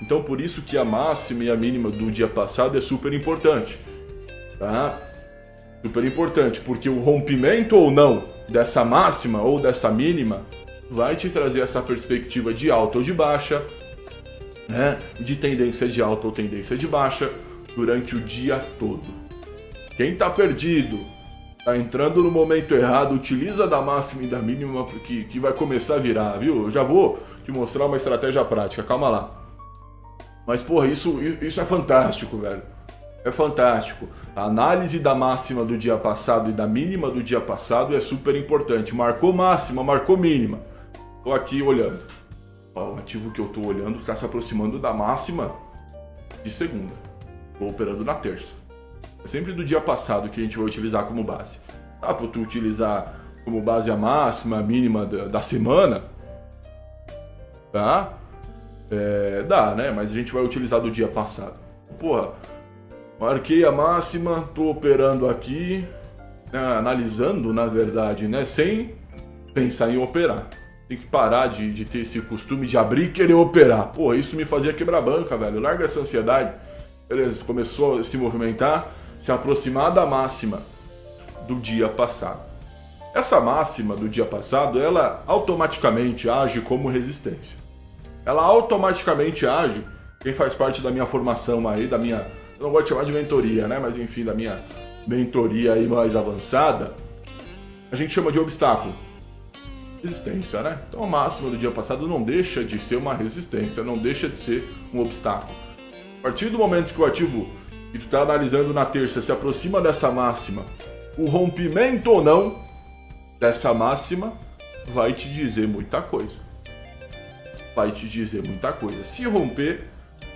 Então por isso que a máxima e a mínima do dia passado é super importante. Tá? Super importante, porque o rompimento ou não dessa máxima ou dessa mínima vai te trazer essa perspectiva de alta ou de baixa, né? De tendência de alta ou tendência de baixa durante o dia todo. Quem está perdido, tá entrando no momento errado, utiliza da máxima e da mínima que vai começar a virar, viu? Eu já vou te mostrar uma estratégia prática, calma lá. Mas, isso é fantástico, velho. É fantástico. A análise da máxima do dia passado e da mínima do dia passado é super importante. Marcou máxima, marcou mínima. Tô aqui olhando. O ativo que eu tô olhando está se aproximando da máxima de segunda. Tô operando na terça. É sempre do dia passado que a gente vai utilizar como base. Para tu utilizar como base a máxima, a mínima da semana, tá? Dá, né? Mas a gente vai utilizar do dia passado. Marquei a máxima, tô operando aqui, né? Analisando, na verdade, né? Sem pensar em operar. Tem que parar de ter esse costume de abrir e querer operar. Isso me fazia quebrar banca, velho. Larga essa ansiedade. Beleza, começou a se movimentar, se aproximar da máxima do dia passado. Essa máxima do dia passado, ela automaticamente age como resistência. Ela automaticamente age, quem faz parte da minha formação aí, eu não gosto de chamar de mentoria, né? Mas enfim, da minha mentoria aí mais avançada, a gente chama de obstáculo. Resistência, né? Então a máxima do dia passado não deixa de ser uma resistência, não deixa de ser um obstáculo. A partir do momento que o ativo que tu está analisando na terça se aproxima dessa máxima, o rompimento ou não dessa máxima vai te dizer muita coisa. Se romper,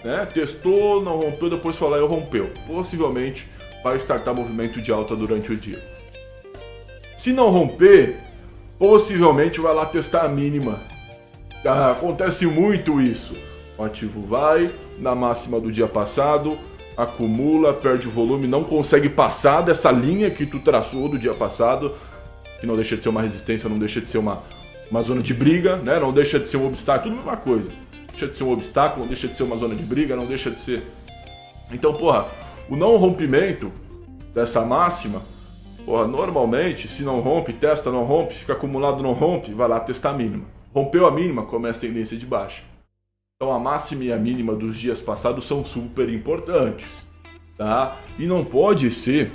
né, testou, não rompeu, depois falou rompeu. Possivelmente vai startar movimento de alta durante o dia. Se não romper, possivelmente vai lá testar a mínima. Acontece muito isso. O ativo vai na máxima do dia passado, acumula, perde o volume, não consegue passar dessa linha que tu traçou do dia passado, que não deixa de ser uma resistência, não deixa de ser uma zona de briga, né? Não deixa de ser um obstáculo, tudo a mesma coisa. Deixa de ser um obstáculo, não deixa de ser uma zona de briga, não deixa de ser... Então, o não rompimento dessa máxima Porra, normalmente, se não rompe, testa, não rompe, fica acumulado, não rompe, vai lá testar a mínima. Rompeu a mínima, começa a tendência de baixa. Então a máxima e a mínima dos dias passados são super importantes, tá? E não pode ser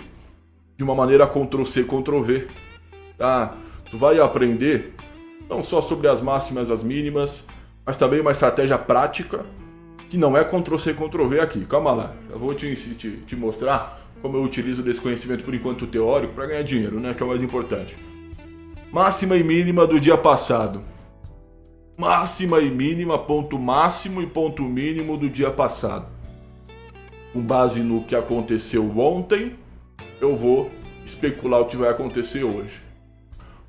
de uma maneira Ctrl+C, Ctrl+V, tá? Tu vai aprender não só sobre as máximas e as mínimas, mas também uma estratégia prática que não é Ctrl+C, Ctrl+V aqui. Calma lá, eu vou te mostrar como eu utilizo desse conhecimento por enquanto teórico para ganhar dinheiro, né? Que é o mais importante. Máxima e mínima do dia passado. Máxima e mínima, ponto máximo e ponto mínimo do dia passado. Com base no que aconteceu ontem, eu vou especular o que vai acontecer hoje.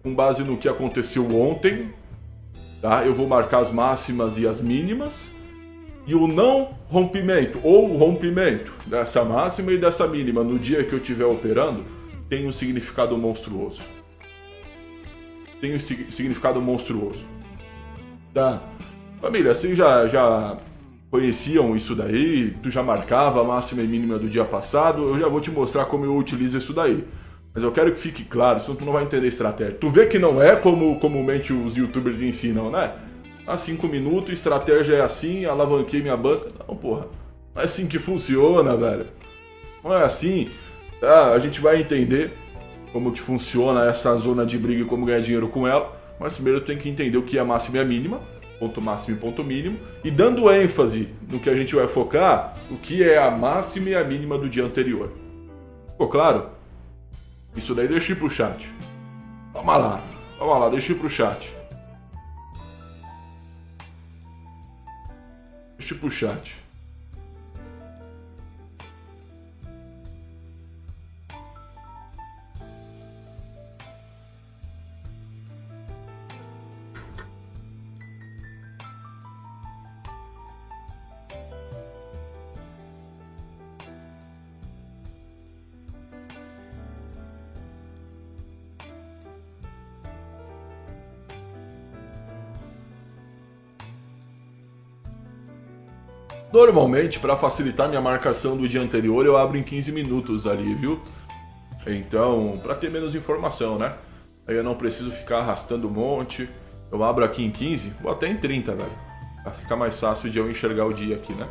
Com base no que aconteceu ontem, tá? Eu vou marcar as máximas e as mínimas. E o não rompimento, ou o rompimento dessa máxima e dessa mínima no dia que eu estiver operando, tem um significado monstruoso. Tem um significado monstruoso. Tá? Família, vocês já conheciam isso daí? Tu já marcava a máxima e mínima do dia passado? Eu já vou te mostrar como eu utilizo isso daí. Mas eu quero que fique claro, senão tu não vai entender a estratégia. Tu vê que não é como comumente os youtubers ensinam, né? Há 5 minutos, estratégia é assim, alavanquei minha banca. Não, porra. Não é assim que funciona, velho. Não é assim. Tá? A gente vai entender como que funciona essa zona de briga e como ganhar dinheiro com ela. Mas primeiro eu tenho que entender o que é a máxima e a mínima. Ponto máximo e ponto mínimo. E dando ênfase no que a gente vai focar, o que é a máxima e a mínima do dia anterior. Ficou claro? Isso daí deixa eu ir pro chat. Vamos lá, deixa eu ir pro chat. Deixa eu ir pro chat. Normalmente, para facilitar minha marcação do dia anterior, eu abro em 15 minutos ali, viu? Então, para ter menos informação, né? Aí eu não preciso ficar arrastando um monte. Eu abro aqui em 15, vou até em 30, velho. Pra ficar mais fácil de eu enxergar o dia aqui, né?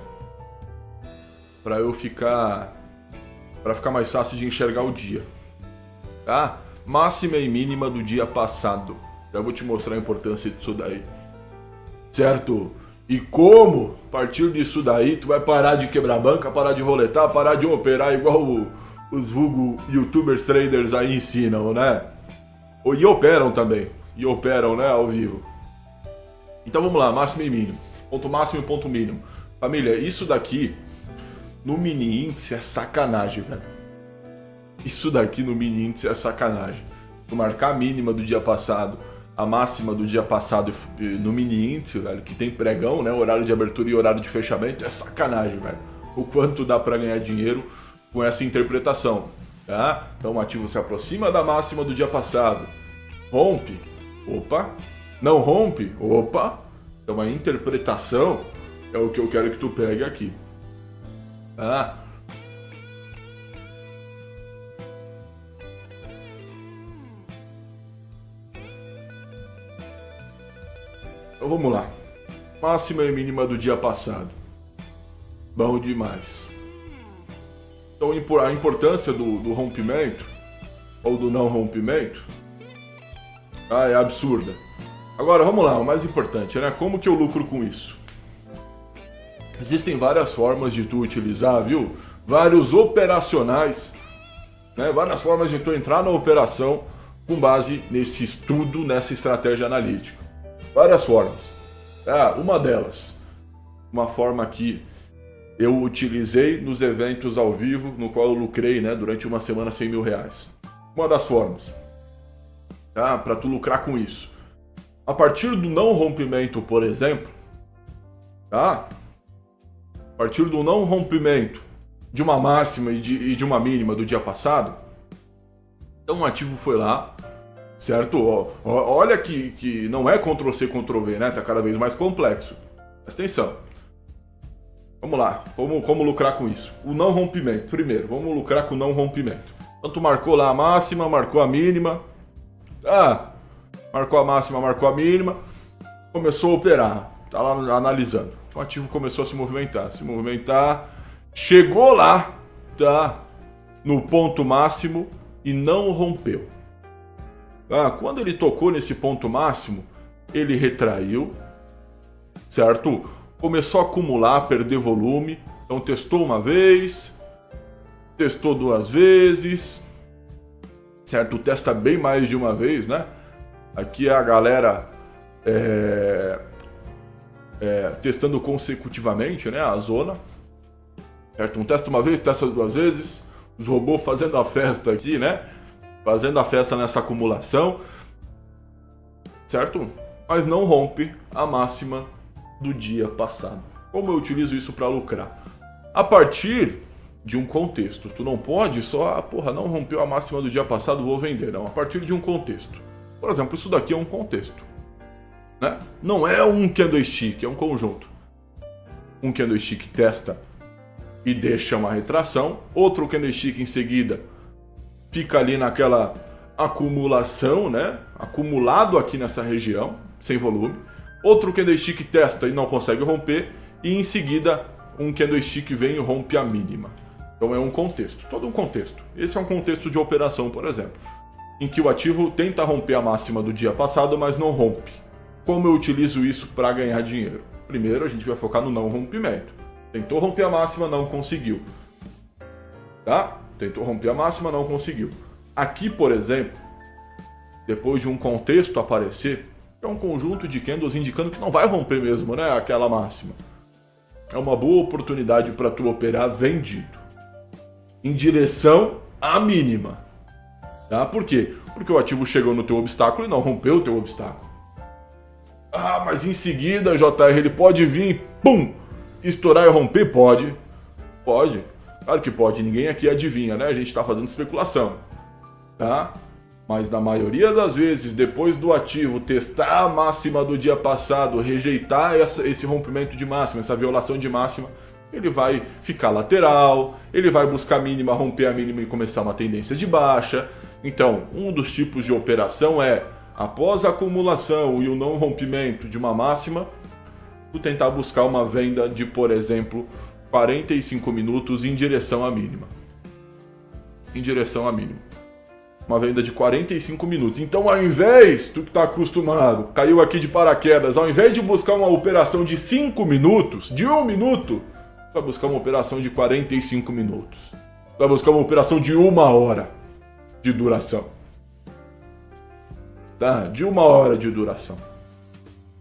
Pra ficar mais fácil de enxergar o dia. Tá? Máxima e mínima do dia passado. Já vou te mostrar a importância disso daí. Certo? E como, a partir disso daí, tu vai parar de quebrar banca, parar de roletar, parar de operar igual os vulgo youtubers, traders aí ensinam, né? E operam também. E operam, né, ao vivo. Então vamos lá, máximo e mínimo. Ponto máximo e ponto mínimo. Família, isso daqui, no mini índice, é sacanagem, velho. Isso daqui no mini índice é sacanagem. Tu marcar a mínima do dia passado, a máxima do dia passado no mini índice, velho, que tem pregão, né, horário de abertura e horário de fechamento, é sacanagem, velho. O quanto dá pra ganhar dinheiro com essa interpretação, tá? Então o ativo se aproxima da máxima do dia passado, rompe, opa, não rompe, opa. Então a interpretação é o que eu quero que tu pegue aqui, tá? Então vamos lá. Máxima e mínima do dia passado. Bom demais. Então a importância do rompimento ou do não rompimento é absurda. Agora vamos lá, o mais importante, né? Como que eu lucro com isso? Existem várias formas de tu utilizar, viu? Vários operacionais, né? Várias formas de tu entrar na operação com base nesse estudo, nessa estratégia analítica. Várias formas. Uma delas, uma forma que eu utilizei nos eventos ao vivo, no qual eu lucrei, né, durante uma semana R$100 mil. Uma das formas, tá? Para tu lucrar com isso. A partir do não rompimento, por exemplo, tá? A partir do não rompimento de uma máxima e de uma mínima do dia passado, então o ativo foi lá, certo? Olha que não é Ctrl+C, Ctrl+V, né? Tá cada vez mais complexo. Presta atenção. Vamos lá. Como lucrar com isso? O não rompimento. Primeiro, vamos lucrar com o não rompimento. Então tu marcou lá a máxima, marcou a mínima. Marcou a máxima, marcou a mínima. Começou a operar. Tá lá analisando. O ativo começou a se movimentar. Chegou lá, tá? No ponto máximo e não rompeu. Quando ele tocou nesse ponto máximo, ele retraiu, certo? Começou a acumular, perder volume. Então testou uma vez, testou 2 vezes, certo? Testa bem mais de uma vez, né? Aqui é a galera testando consecutivamente, né? A zona, certo? Um testa uma vez, testa 2 vezes. Os robôs fazendo a festa aqui, né? Fazendo a festa nessa acumulação, certo? Mas não rompe a máxima do dia passado. Como eu utilizo isso para lucrar? A partir de um contexto. Tu não pode só, não rompeu a máxima do dia passado, vou vender. Não, a partir de um contexto. Por exemplo, isso daqui é um contexto, né? Não é um candlestick, é um conjunto. Um candlestick testa e deixa uma retração, outro candlestick em seguida fica ali naquela acumulação, né? Acumulado aqui nessa região, sem volume. Outro candlestick testa e não consegue romper, e em seguida um candlestick vem e rompe a mínima. Então é um contexto, todo um contexto. Esse é um contexto de operação, por exemplo, em que o ativo tenta romper a máxima do dia passado, mas não rompe. Como eu utilizo isso para ganhar dinheiro? Primeiro a gente vai focar no não rompimento. Tentou romper a máxima, não conseguiu. Tá? Tentou romper a máxima, não conseguiu. Aqui, por exemplo, depois de um contexto aparecer, é um conjunto de candles indicando que não vai romper mesmo, né? Aquela máxima. É uma boa oportunidade para tu operar vendido, em direção à mínima. Tá? Por quê? Porque o ativo chegou no teu obstáculo e não rompeu o teu obstáculo. Mas em seguida, JR, ele pode vir e estourar e romper? Pode. Pode. Claro que pode. Ninguém aqui adivinha, né? A gente está fazendo especulação. Tá? Mas na maioria das vezes, depois do ativo testar a máxima do dia passado, rejeitar esse rompimento de máxima, essa violação de máxima, ele vai ficar lateral, ele vai buscar a mínima, romper a mínima e começar uma tendência de baixa. Então, um dos tipos de operação é, após a acumulação e o não rompimento de uma máxima, tu tentar buscar uma venda de, por exemplo, 45 minutos em direção à mínima. Em direção à mínima. Uma venda de 45 minutos. Então, ao invés, tu que está acostumado, caiu aqui de paraquedas, ao invés de buscar uma operação de 5 minutos, de 1 minuto, tu vai buscar uma operação de 45 minutos. Tu vai buscar uma operação de 1 hora de duração. Tá? De 1 hora de duração.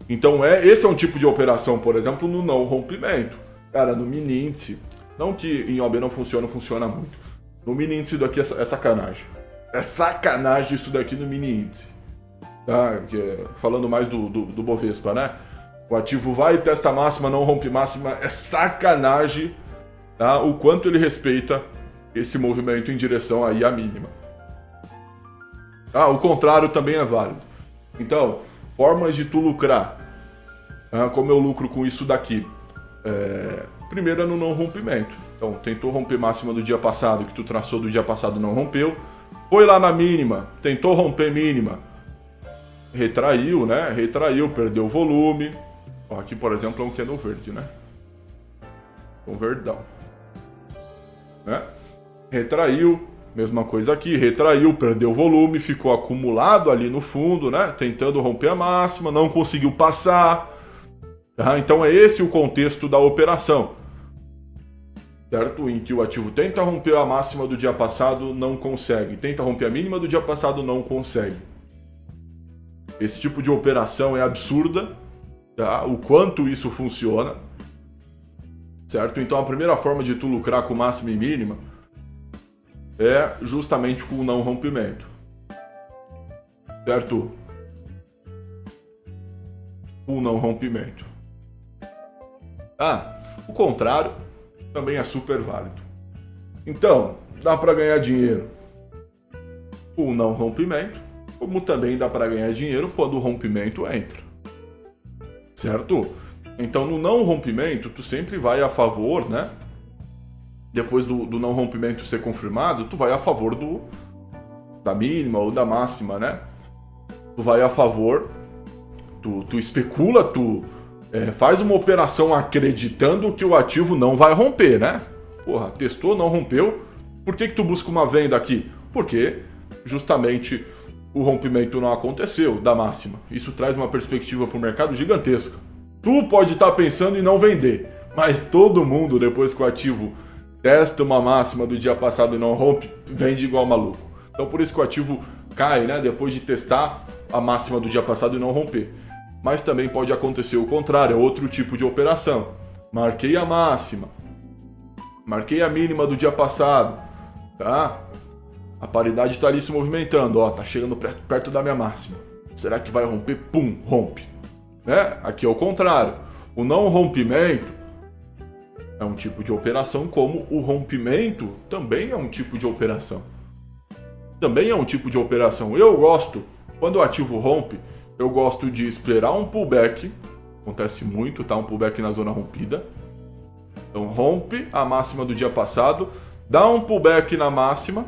Então, esse é um tipo de operação, por exemplo, no não rompimento. Cara, no mini índice, não que em OB não funciona muito. No mini índice daqui é sacanagem. É sacanagem isso daqui no mini índice. Tá? Falando mais do Bovespa, né? O ativo vai e testa a máxima, não rompe máxima. É sacanagem, tá? O quanto ele respeita esse movimento em direção aí à mínima. O contrário também é válido. Então, formas de tu lucrar. Como eu lucro com isso daqui? Primeiro é no não rompimento. Então, tentou romper máxima do dia passado, que tu traçou do dia passado não rompeu. Foi lá na mínima, tentou romper mínima. Retraiu, né? Retraiu, perdeu volume. Aqui, por exemplo, é um candle verde, né? Um verdão. Né? Retraiu. Mesma coisa aqui, retraiu, perdeu volume, ficou acumulado ali no fundo, né? Tentando romper a máxima, não conseguiu passar. Tá? Então é esse o contexto da operação. Certo? Em que o ativo tenta romper a máxima do dia passado, não consegue. Tenta romper a mínima do dia passado, não consegue. Esse tipo de operação é absurda. Tá? O quanto isso funciona. Certo? Então a primeira forma de tu lucrar com máxima e mínima é justamente com o não rompimento. Certo? O não rompimento. O contrário também é super válido. Então, dá para ganhar dinheiro com o não rompimento, como também dá para ganhar dinheiro quando o rompimento entra. Certo? Então, no não rompimento, tu sempre vai a favor, né? depois do não rompimento ser confirmado, tu vai a favor da mínima ou da máxima, né? Tu vai a favor, tu especula, faz uma operação acreditando que o ativo não vai romper, né? Porra, testou, não rompeu. Por que tu busca uma venda aqui? Porque justamente o rompimento não aconteceu da máxima. Isso traz uma perspectiva para o mercado gigantesca. Tu pode estar pensando em não vender, mas todo mundo, depois que o ativo testa uma máxima do dia passado e não rompe, vende igual maluco. Então por isso que o ativo cai, né? Depois de testar a máxima do dia passado e não romper. Mas também pode acontecer o contrário, é outro tipo de operação. Marquei a máxima, marquei a mínima do dia passado, tá? A paridade está ali se movimentando, ó, tá chegando perto da minha máxima. Será que vai romper? Pum, rompe. Né? Aqui é o contrário. O não rompimento é um tipo de operação, como o rompimento também é um tipo de operação. Também é um tipo de operação. Eu gosto, quando o ativo rompe, eu gosto de esperar um pullback. Acontece muito, tá? Um pullback na zona rompida. Então rompe a máxima do dia passado, dá um pullback na máxima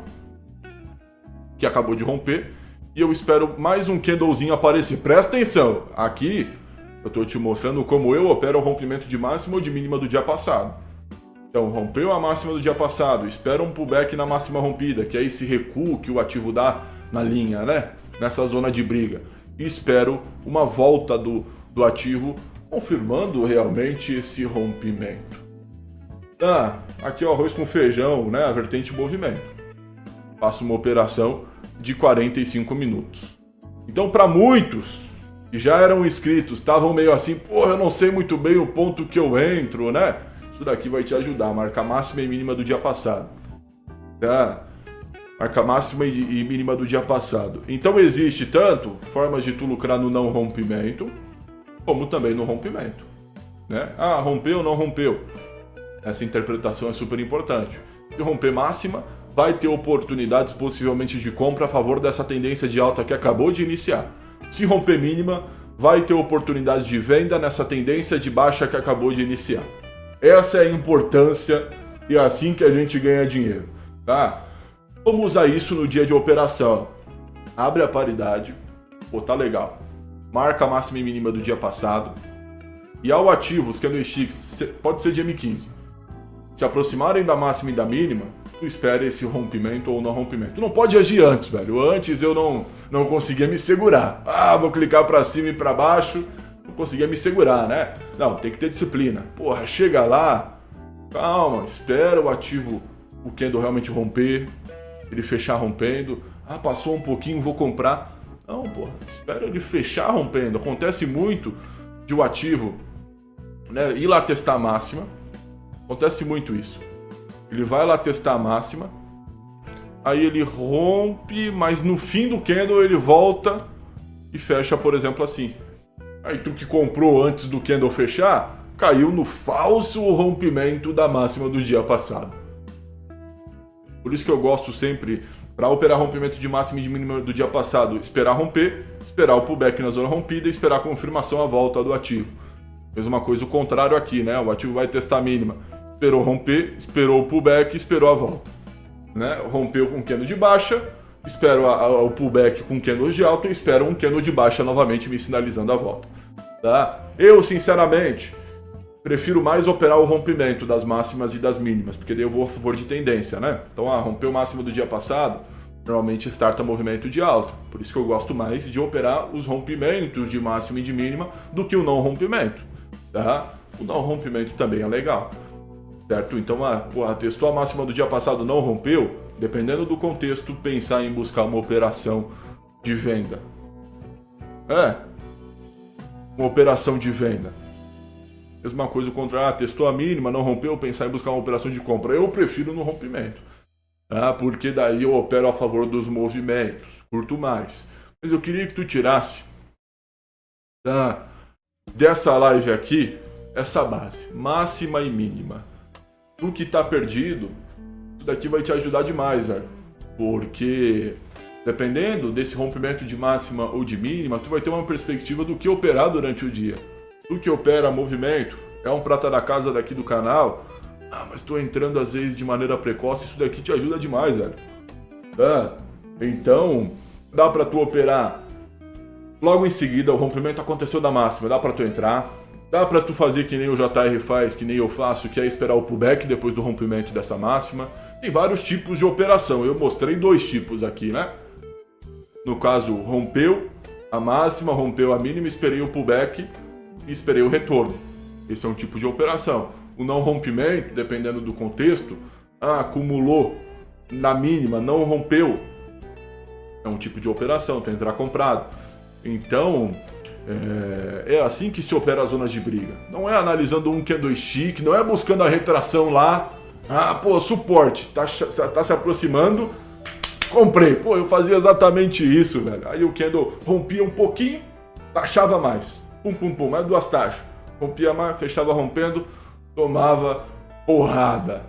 que acabou de romper, e eu espero mais um candlezinho aparecer. Presta atenção, aqui eu estou te mostrando como eu opero o rompimento de máxima ou de mínima do dia passado. Então, rompeu a máxima do dia passado, espera um pullback na máxima rompida, que é esse recuo que o ativo dá na linha, né? Nessa zona de briga. E espero uma volta do ativo, confirmando realmente esse rompimento. Aqui é o arroz com feijão, né? A vertente movimento. Faço uma operação de 45 minutos. Então, para muitos que já eram inscritos, estavam meio assim, porra, eu não sei muito bem o ponto que eu entro, né? Isso daqui vai te ajudar, marca máxima e mínima do dia passado. Tá? Marca máxima e mínima do dia passado. Então, existe tanto formas de tu lucrar no não rompimento, como também no rompimento. Né? Rompeu ou não rompeu? Essa interpretação é super importante. Se romper máxima, vai ter oportunidades possivelmente de compra a favor dessa tendência de alta que acabou de iniciar. Se romper mínima, vai ter oportunidades de venda nessa tendência de baixa que acabou de iniciar. Essa é a importância e é assim que a gente ganha dinheiro, tá? Vamos usar isso no dia de operação. Abre a paridade, tá legal. Marca a máxima e mínima do dia passado. E ao ativo, os candlesticks, pode ser de M15, se aproximarem da máxima e da mínima, tu espera esse rompimento ou não rompimento. Tu não pode agir antes, velho. Antes eu não conseguia me segurar. Vou clicar pra cima e pra baixo. Não conseguia me segurar, né? Não, tem que ter disciplina. Porra, chega lá, calma, espera o ativo, o candle realmente romper, ele fechar rompendo. Passou um pouquinho, vou comprar. Não, porra, espera ele fechar rompendo. Acontece muito de o ativo, né, ir lá testar a máxima. Acontece muito isso. Ele vai lá testar a máxima, aí ele rompe, mas no fim do candle ele volta e fecha, por exemplo, assim. Aí tu que comprou antes do candle fechar, caiu no falso rompimento da máxima do dia passado. Por isso que eu gosto sempre, para operar rompimento de máxima e de mínima do dia passado, esperar romper, esperar o pullback na zona rompida e esperar a confirmação, a volta do ativo. Mesma coisa o contrário aqui, né? O ativo vai testar a mínima. Esperou romper, esperou o pullback, esperou a volta. Né? Rompeu com candle de baixa, espero o pullback com candle de alta e espero um candle de baixa novamente me sinalizando a volta. Tá? Eu, sinceramente, prefiro mais operar o rompimento das máximas e das mínimas, porque daí eu vou a favor de tendência, né? Então, rompeu o máximo do dia passado, normalmente starta movimento de alta. Por isso que eu gosto mais de operar os rompimentos de máxima e de mínima do que o não rompimento. Tá? O não rompimento também é legal. Certo? Então, testou a máxima do dia passado, não rompeu, dependendo do contexto, pensar em buscar uma operação de venda. Uma operação de venda. Mesma coisa o contrário, testou a mínima, não rompeu, pensar em buscar uma operação de compra. Eu prefiro no rompimento, tá? Porque daí eu opero a favor dos movimentos, curto mais. Mas eu queria que tu tirasse, tá, dessa live aqui, essa base, máxima e mínima. Tu que tá perdido, isso daqui vai te ajudar demais, velho. Porque, dependendo desse rompimento de máxima ou de mínima, tu vai ter uma perspectiva do que operar durante o dia. Tu que opera movimento, é um prata da casa daqui do canal, Ah, mas tô entrando às vezes de maneira precoce, isso daqui te ajuda demais, velho. Tá? Então, dá pra tu operar. Logo em seguida, o rompimento aconteceu da máxima, dá pra tu entrar. Dá pra tu fazer que nem o JR faz, que nem eu faço, que é esperar o pullback depois do rompimento dessa máxima. Tem vários tipos de operação, eu mostrei 2 tipos aqui, né? No caso, rompeu a máxima, rompeu a mínima, esperei o pullback e esperei o retorno. Esse é um tipo de operação. O não rompimento, dependendo do contexto, acumulou na mínima, não rompeu. É um tipo de operação, tu entrar comprado. Então, é assim que se opera as zonas de briga. Não é analisando um candlestick, não é buscando a retração lá. Ah, pô, suporte, tá se aproximando, comprei. Pô, eu fazia exatamente isso, velho. Aí o candle rompia um pouquinho, taxava mais. Pum, pum, pum, mais 2 taxas. Rompia mais, fechava rompendo, tomava porrada.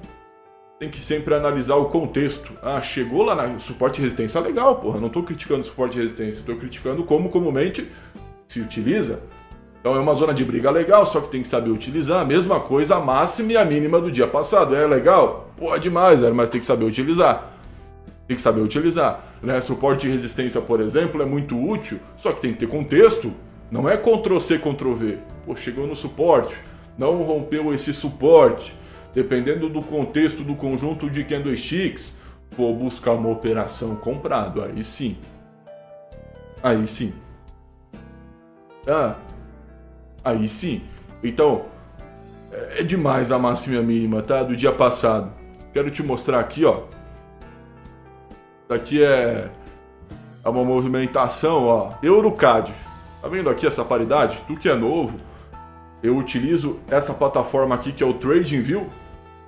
Tem que sempre analisar o contexto. Ah, chegou lá na suporte e resistência, legal, porra. Não tô criticando suporte e resistência, tô criticando como comumente se utiliza. Então é uma zona de briga legal, só que tem que saber utilizar. A mesma coisa, a máxima e a mínima do dia passado. É legal? Pô, é demais, mas tem que saber utilizar. Tem que saber utilizar. Né? Suporte e resistência, por exemplo, é muito útil, só que tem que ter contexto. Não é Ctrl+C, Ctrl+V. Pô, chegou no suporte, não rompeu esse suporte. Dependendo do contexto do conjunto de candlesticks, vou buscar uma operação comprado. Aí sim. Aí sim. Aí sim. Então, é demais a máxima e a mínima, tá? Do dia passado. Quero te mostrar aqui, ó. Daqui é uma movimentação, ó. EuroCAD. Tá vendo aqui essa paridade? Tu que é novo, eu utilizo essa plataforma aqui que é o TradingView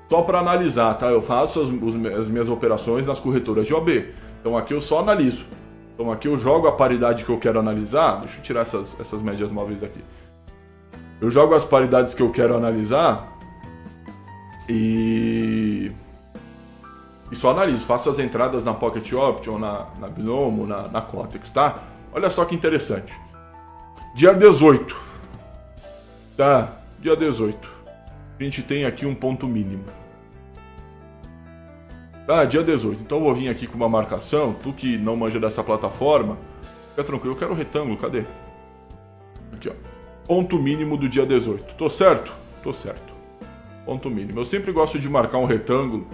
só para analisar, tá? Eu faço as minhas operações nas corretoras de OB. Então aqui eu só analiso. Então aqui eu jogo a paridade que eu quero analisar. Deixa eu tirar essas médias móveis daqui. Eu jogo as paridades que eu quero analisar e só analiso. Faço as entradas na Pocket Option, na Binomo, na Cotex, tá? Olha só que interessante. Dia 18. Tá? Dia 18. A gente tem aqui um ponto mínimo. Tá? Dia 18. Então eu vou vir aqui com uma marcação. Tu que não manja dessa plataforma, fica tranquilo. Eu quero o retângulo. Cadê? Aqui, ó. Ponto mínimo do dia 18. Tô certo? Tô certo. Ponto mínimo. Eu sempre gosto de marcar um retângulo,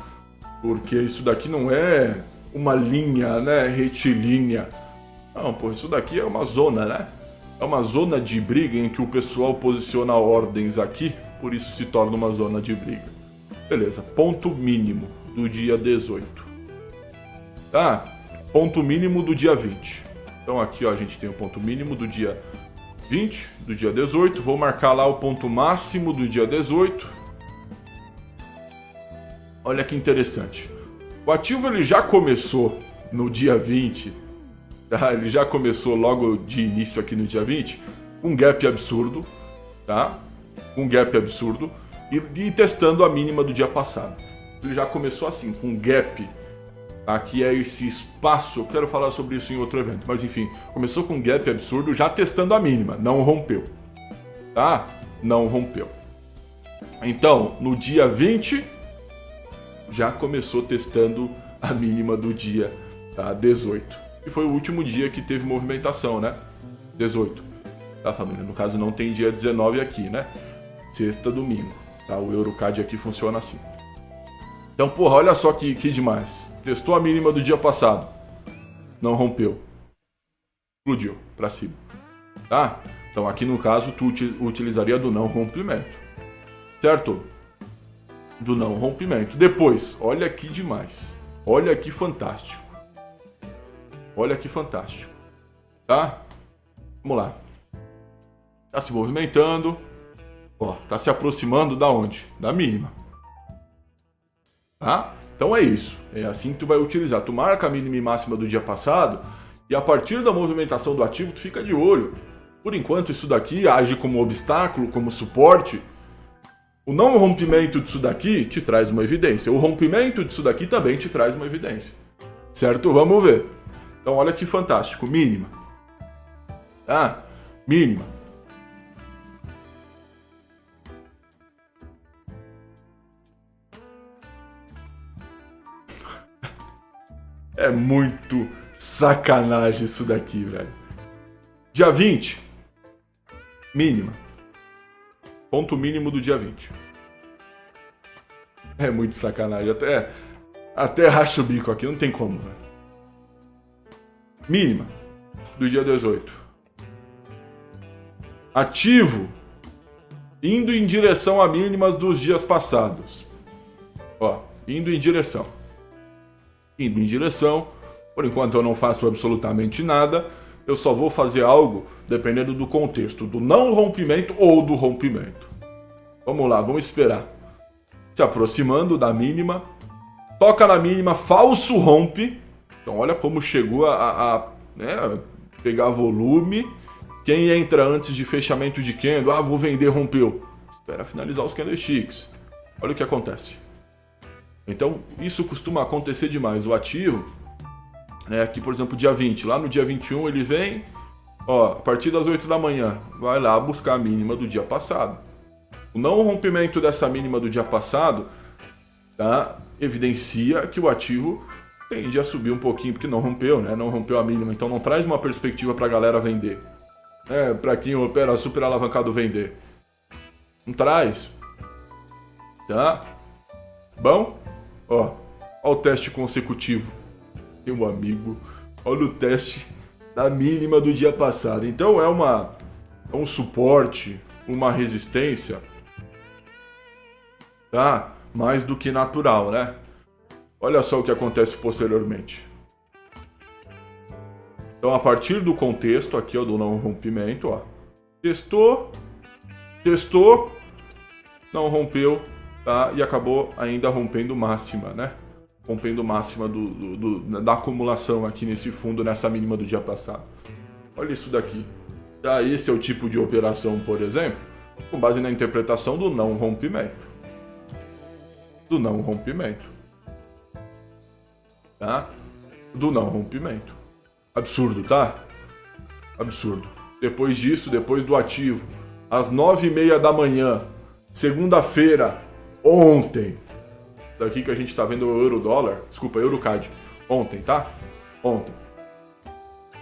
porque isso daqui não é uma linha, né? Retilínea. Não, pô, isso daqui é uma zona, né? É uma zona de briga em que o pessoal posiciona ordens aqui, por isso se torna uma zona de briga. Beleza, ponto mínimo do dia 18. Tá? Ponto mínimo do dia 20. Então aqui, ó, a gente tem o ponto mínimo do dia 20, do dia 18. Vou marcar lá o ponto máximo do dia 18. Olha que interessante. O ativo ele já começou no dia 20. Tá? Ele já começou logo de início aqui no dia 20, um gap absurdo, tá? Um gap absurdo e testando a mínima do dia passado. Ele já começou assim, com um gap, tá? Que é esse espaço, eu quero falar sobre isso em outro evento, mas enfim, começou com um gap absurdo, já testando a mínima, não rompeu, tá? Não rompeu. Então, no dia 20, já começou testando a mínima do dia, tá? 18. E foi o último dia que teve movimentação, né? 18. Tá, família? No caso, não tem dia 19 aqui, né? Sexta, domingo. Tá? O EuroCAD aqui funciona assim. Então, porra, olha só que demais. Testou a mínima do dia passado. Não rompeu. Explodiu pra cima. Tá? Então, aqui no caso, tu utilizaria do não rompimento. Certo? Do não rompimento. Depois, olha que demais. Olha que fantástico. Olha que fantástico, tá? Vamos lá. Tá se movimentando. Ó, tá se aproximando da onde? Da mínima. Tá? Então é isso. É assim que tu vai utilizar. Tu marca a mínima e máxima do dia passado e a partir da movimentação do ativo tu fica de olho. Por enquanto isso daqui age como obstáculo, como suporte. O não rompimento disso daqui te traz uma evidência. O rompimento disso daqui também te traz uma evidência. Certo? Vamos ver. Então olha que fantástico, mínima. Ah, mínima. É muito sacanagem isso daqui, velho. Dia 20, mínima. Ponto mínimo do dia 20. É muito sacanagem. Até racha o bico aqui, não tem como, velho. Mínima do dia 18. Ativo indo em direção a mínimas dos dias passados. Ó, indo em direção. Indo em direção. Por enquanto eu não faço absolutamente nada. Eu só vou fazer algo dependendo do contexto, do não rompimento ou do rompimento. Vamos lá, vamos esperar. Se aproximando da mínima. Toca na mínima, falso rompe. Então olha como chegou a pegar volume. Quem entra antes de fechamento de candle? Ah, vou vender, rompeu. Espera finalizar os candlesticks. Olha o que acontece. Então isso costuma acontecer demais. O ativo, aqui por exemplo dia 20, lá no dia 21 ele vem, ó, a partir das 8 da manhã, vai lá buscar a mínima do dia passado. O não rompimento dessa mínima do dia passado, tá, evidencia que o ativo tende a subir um pouquinho, porque não rompeu, né? Não rompeu a mínima, então não traz uma perspectiva para a galera vender. Para quem opera super alavancado vender. Não traz. Tá? Bom? Ó o teste consecutivo. Meu amigo, olha o teste da mínima do dia passado. Então é um suporte, uma resistência, tá? Mais do que natural, né? Olha só o que acontece posteriormente. Então, a partir do contexto aqui, ó, do não rompimento, ó, testou, não rompeu, tá? E acabou ainda rompendo máxima, né? Rompendo máxima da acumulação aqui nesse fundo, nessa mínima do dia passado. Olha isso daqui. Já esse é o tipo de operação, por exemplo, com base na interpretação do não rompimento. Do não rompimento. Tá? Do não rompimento. Absurdo, tá? Absurdo. Depois disso, depois do ativo, às 9h30 da manhã, segunda-feira, ontem. Daqui que a gente tá vendo o euro-dólar, desculpa, euro-CAD. Ontem, tá? Ontem.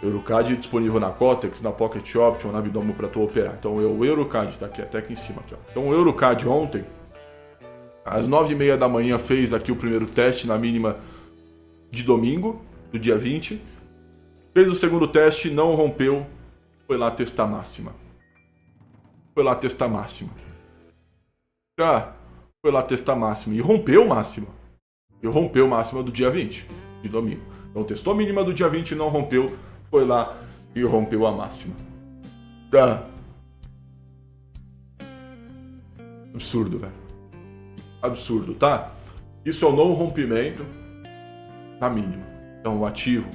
Euro-CAD disponível na Cotex, na Pocket Option, na Binomo para tu operar. Então o euro-CAD tá aqui, até aqui em cima. Aqui, ó. Então o euro-CAD ontem, às 9h30 da manhã, fez aqui o primeiro teste na mínima de domingo, do dia 20. Fez o segundo teste, não rompeu, foi lá testar máxima. Foi lá testar máxima. Foi lá testar máxima e rompeu máxima. E rompeu máxima do dia 20, de domingo. Então testou a mínima do dia 20 e não rompeu, foi lá e rompeu a máxima. Tá? Absurdo, velho. Absurdo, tá? Isso é o não rompimento da mínima. Então o ativo,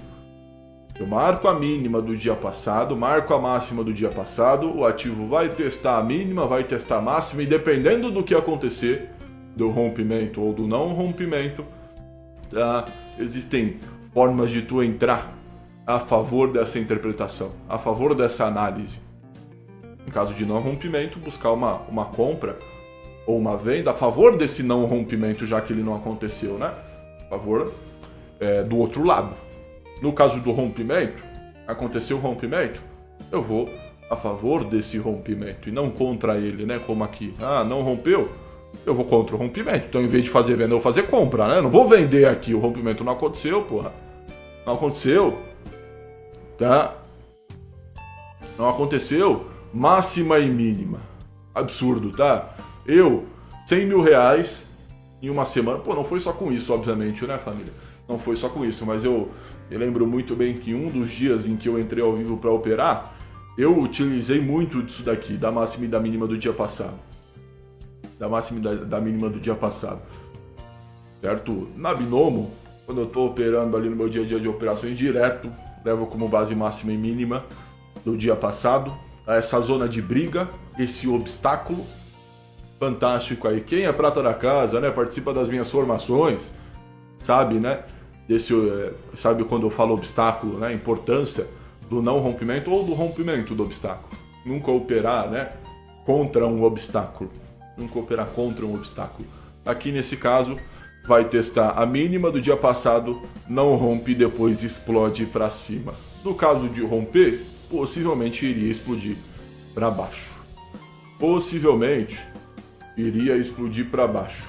eu marco a mínima do dia passado, marco a máxima do dia passado, o ativo vai testar a mínima, vai testar a máxima, e dependendo do que acontecer, do rompimento ou do não rompimento, tá? Existem formas de tu entrar a favor dessa interpretação, a favor dessa análise. Em caso de não rompimento, buscar uma compra ou uma venda a favor desse não rompimento, já que ele não aconteceu, né? A favor do outro lado. No caso do rompimento, aconteceu o rompimento, eu vou a favor desse rompimento e não contra ele, né? Como aqui, não rompeu, eu vou contra o rompimento. Então, em vez de fazer venda, eu vou fazer compra, né? Não vou vender aqui, o rompimento não aconteceu, porra. Não aconteceu, tá? Não aconteceu, máxima e mínima. Absurdo, tá? 100 mil reais em uma semana. Pô, não foi só com isso, obviamente, né, família? Não foi só com isso, mas eu lembro muito bem que um dos dias em que eu entrei ao vivo para operar, eu utilizei muito disso daqui, da máxima e da mínima do dia passado. Da máxima e da mínima do dia passado. Certo? Na Binomo, quando eu estou operando ali no meu dia a dia de operações direto, levo como base máxima e mínima do dia passado. Essa zona de briga, esse obstáculo fantástico aí. Quem é prata da casa, né? Participa das minhas formações, sabe, né? Sabe quando eu falo obstáculo, né? A importância do não rompimento ou do rompimento do obstáculo. Nunca operar, né? Contra um obstáculo. Nunca operar contra um obstáculo. Aqui nesse caso, vai testar a mínima do dia passado, não rompe e depois explode para cima. No caso de romper, possivelmente iria explodir para baixo. Possivelmente iria explodir para baixo.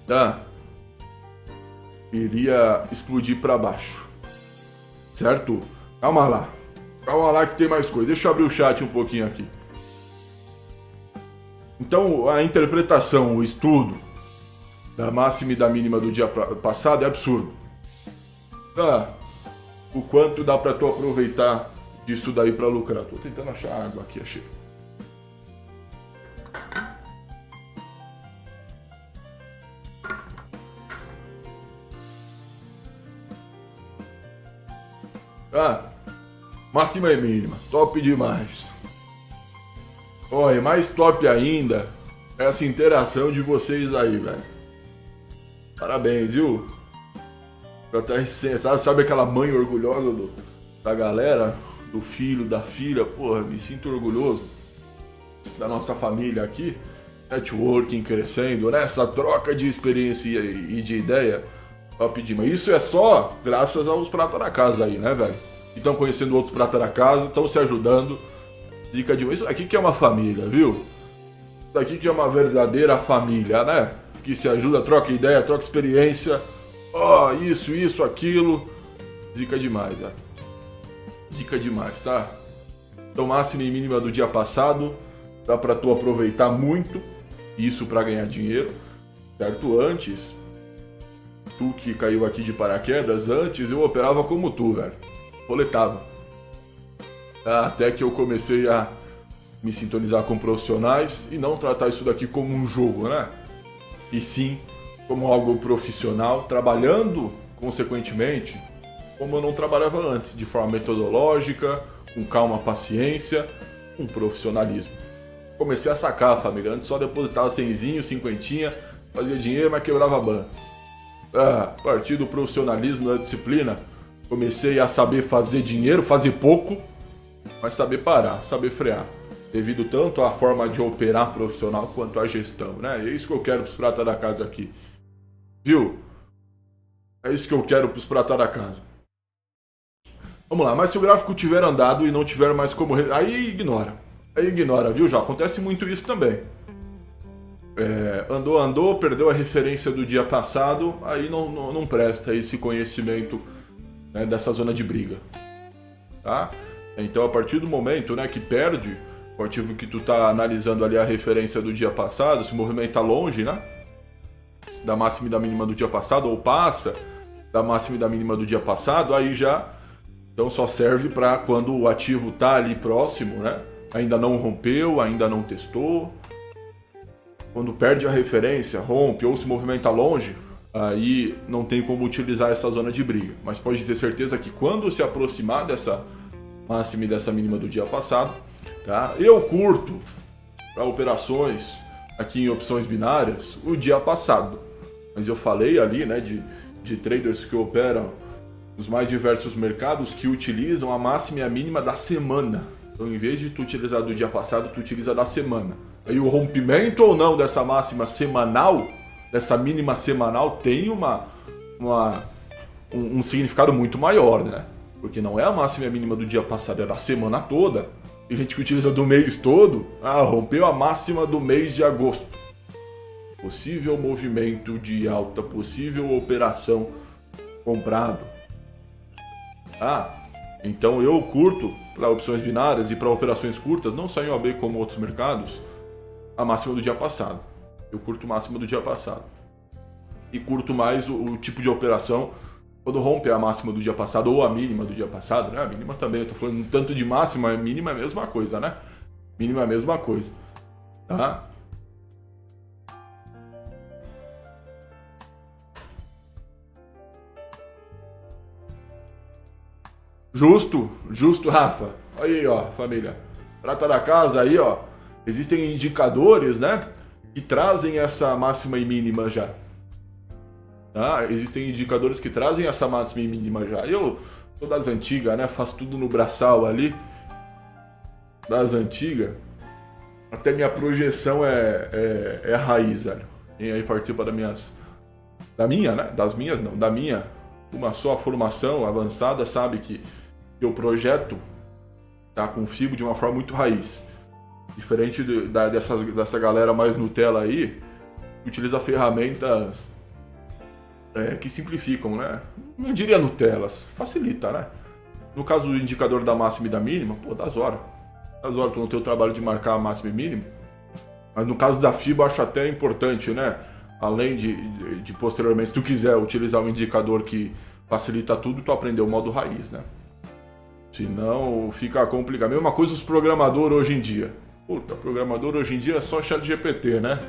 Tá? Iria explodir para baixo. Certo? Calma lá que tem mais coisa. Deixa eu abrir o chat um pouquinho aqui. Então, a interpretação, o estudo da máxima e da mínima do dia passado é absurdo. Tá? O quanto dá pra tu aproveitar disso daí pra lucrar. Tô tentando achar água aqui, achei. Máxima e mínima, top demais. Olha, mais top ainda essa interação de vocês aí, velho. Parabéns, viu? Sabe aquela mãe orgulhosa da galera, do filho, da filha? Porra, me sinto orgulhoso da nossa família aqui. Networking crescendo, né? Essa troca de experiência e de ideia. Top demais. Isso é só graças aos prata da casa aí, né, velho? Que estão conhecendo outros prata da casa, estão se ajudando. Dica de... Isso aqui que é uma família, viu? Isso aqui que é uma verdadeira família, né? Que se ajuda, troca ideia, troca experiência. Ó, isso, aquilo. Zica demais, né? Zica demais, tá? Então, máxima e mínima do dia passado. Dá pra tu aproveitar muito isso pra ganhar dinheiro, certo? Antes, tu que caiu aqui de paraquedas, antes eu operava como tu, velho. Roletava. Até que eu comecei a me sintonizar com profissionais e não tratar isso daqui como um jogo, né? E sim como algo profissional, trabalhando, consequentemente, como eu não trabalhava antes, de forma metodológica, com calma, paciência, com profissionalismo. Comecei a sacar, família. Antes só depositava 100zinho, 50, fazia dinheiro, mas quebrava a banca. A partir do profissionalismo, da disciplina, comecei a saber fazer dinheiro, fazer pouco, mas saber parar, saber frear. Devido tanto à forma de operar profissional quanto à gestão, né? É isso que eu quero pros prata da casa aqui. Viu? É isso que eu quero pros prata da casa. Vamos lá, mas se o gráfico tiver andado e não tiver mais como... Aí ignora. Aí ignora, viu? Já acontece muito isso também. Andou, perdeu a referência do dia passado, aí não presta esse conhecimento, né, dessa zona de briga. Tá? Então, a partir do momento, né, que perde o ativo que tu tá analisando ali a referência do dia passado, se movimenta longe, né, da máxima e da mínima do dia passado, ou passa da máxima e da mínima do dia passado, aí já então só serve para quando o ativo tá ali próximo, né, ainda não rompeu, ainda não testou. Quando perde a referência, rompe ou se movimenta longe, aí não tem como utilizar essa zona de briga. Mas pode ter certeza que quando se aproximar dessa máxima e dessa mínima do dia passado, tá? Eu curto para operações aqui em opções binárias o dia passado. Mas eu falei ali, né, de traders que operam nos mais diversos mercados que utilizam a máxima e a mínima da semana. Então, em vez de tu utilizar do dia passado, tu utiliza da semana. Aí o rompimento ou não dessa máxima semanal, dessa mínima semanal, tem um significado muito maior, né? Porque não é a máxima e a mínima do dia passado, é da semana toda. Tem gente que utiliza do mês todo. Rompeu a máxima do mês de agosto. Possível movimento de alta, possível operação comprado. Então eu curto para opções binárias e para operações curtas, não só em OAB como outros mercados, a máxima do dia passado. Eu curto máxima do dia passado. E curto mais o tipo de operação quando rompe a máxima do dia passado ou a mínima do dia passado, né? A mínima também, eu tô falando tanto de máxima, a mínima é a mesma coisa, né? Mínima é a mesma coisa, tá? Justo, Rafa. Aí, ó, família. Prata da casa aí, ó. Existem indicadores, né, que trazem essa máxima e mínima já. Tá? Existem indicadores que trazem essa máxima e mínima já. Eu sou das antigas, né? Faço tudo no braçal ali. Das antigas. Até minha projeção é raiz, velho. quem aí participa da minha, uma só formação avançada, sabe que o projeto tá com fibra de uma forma muito raiz. Diferente dessa galera mais Nutella aí, que utiliza ferramentas que simplificam, né? Não diria Nutellas, facilita, né? No caso do indicador da máxima e da mínima, pô, das horas. Das horas tu não tem o trabalho de marcar a máxima e mínima. Mas no caso da FIBA, eu acho até importante, né? Além de posteriormente, se tu quiser utilizar um indicador que facilita tudo, tu aprender o modo raiz, né? Senão fica complicado. Mesma coisa os programadores hoje em dia. Puta, programador hoje em dia é só chat GPT, né?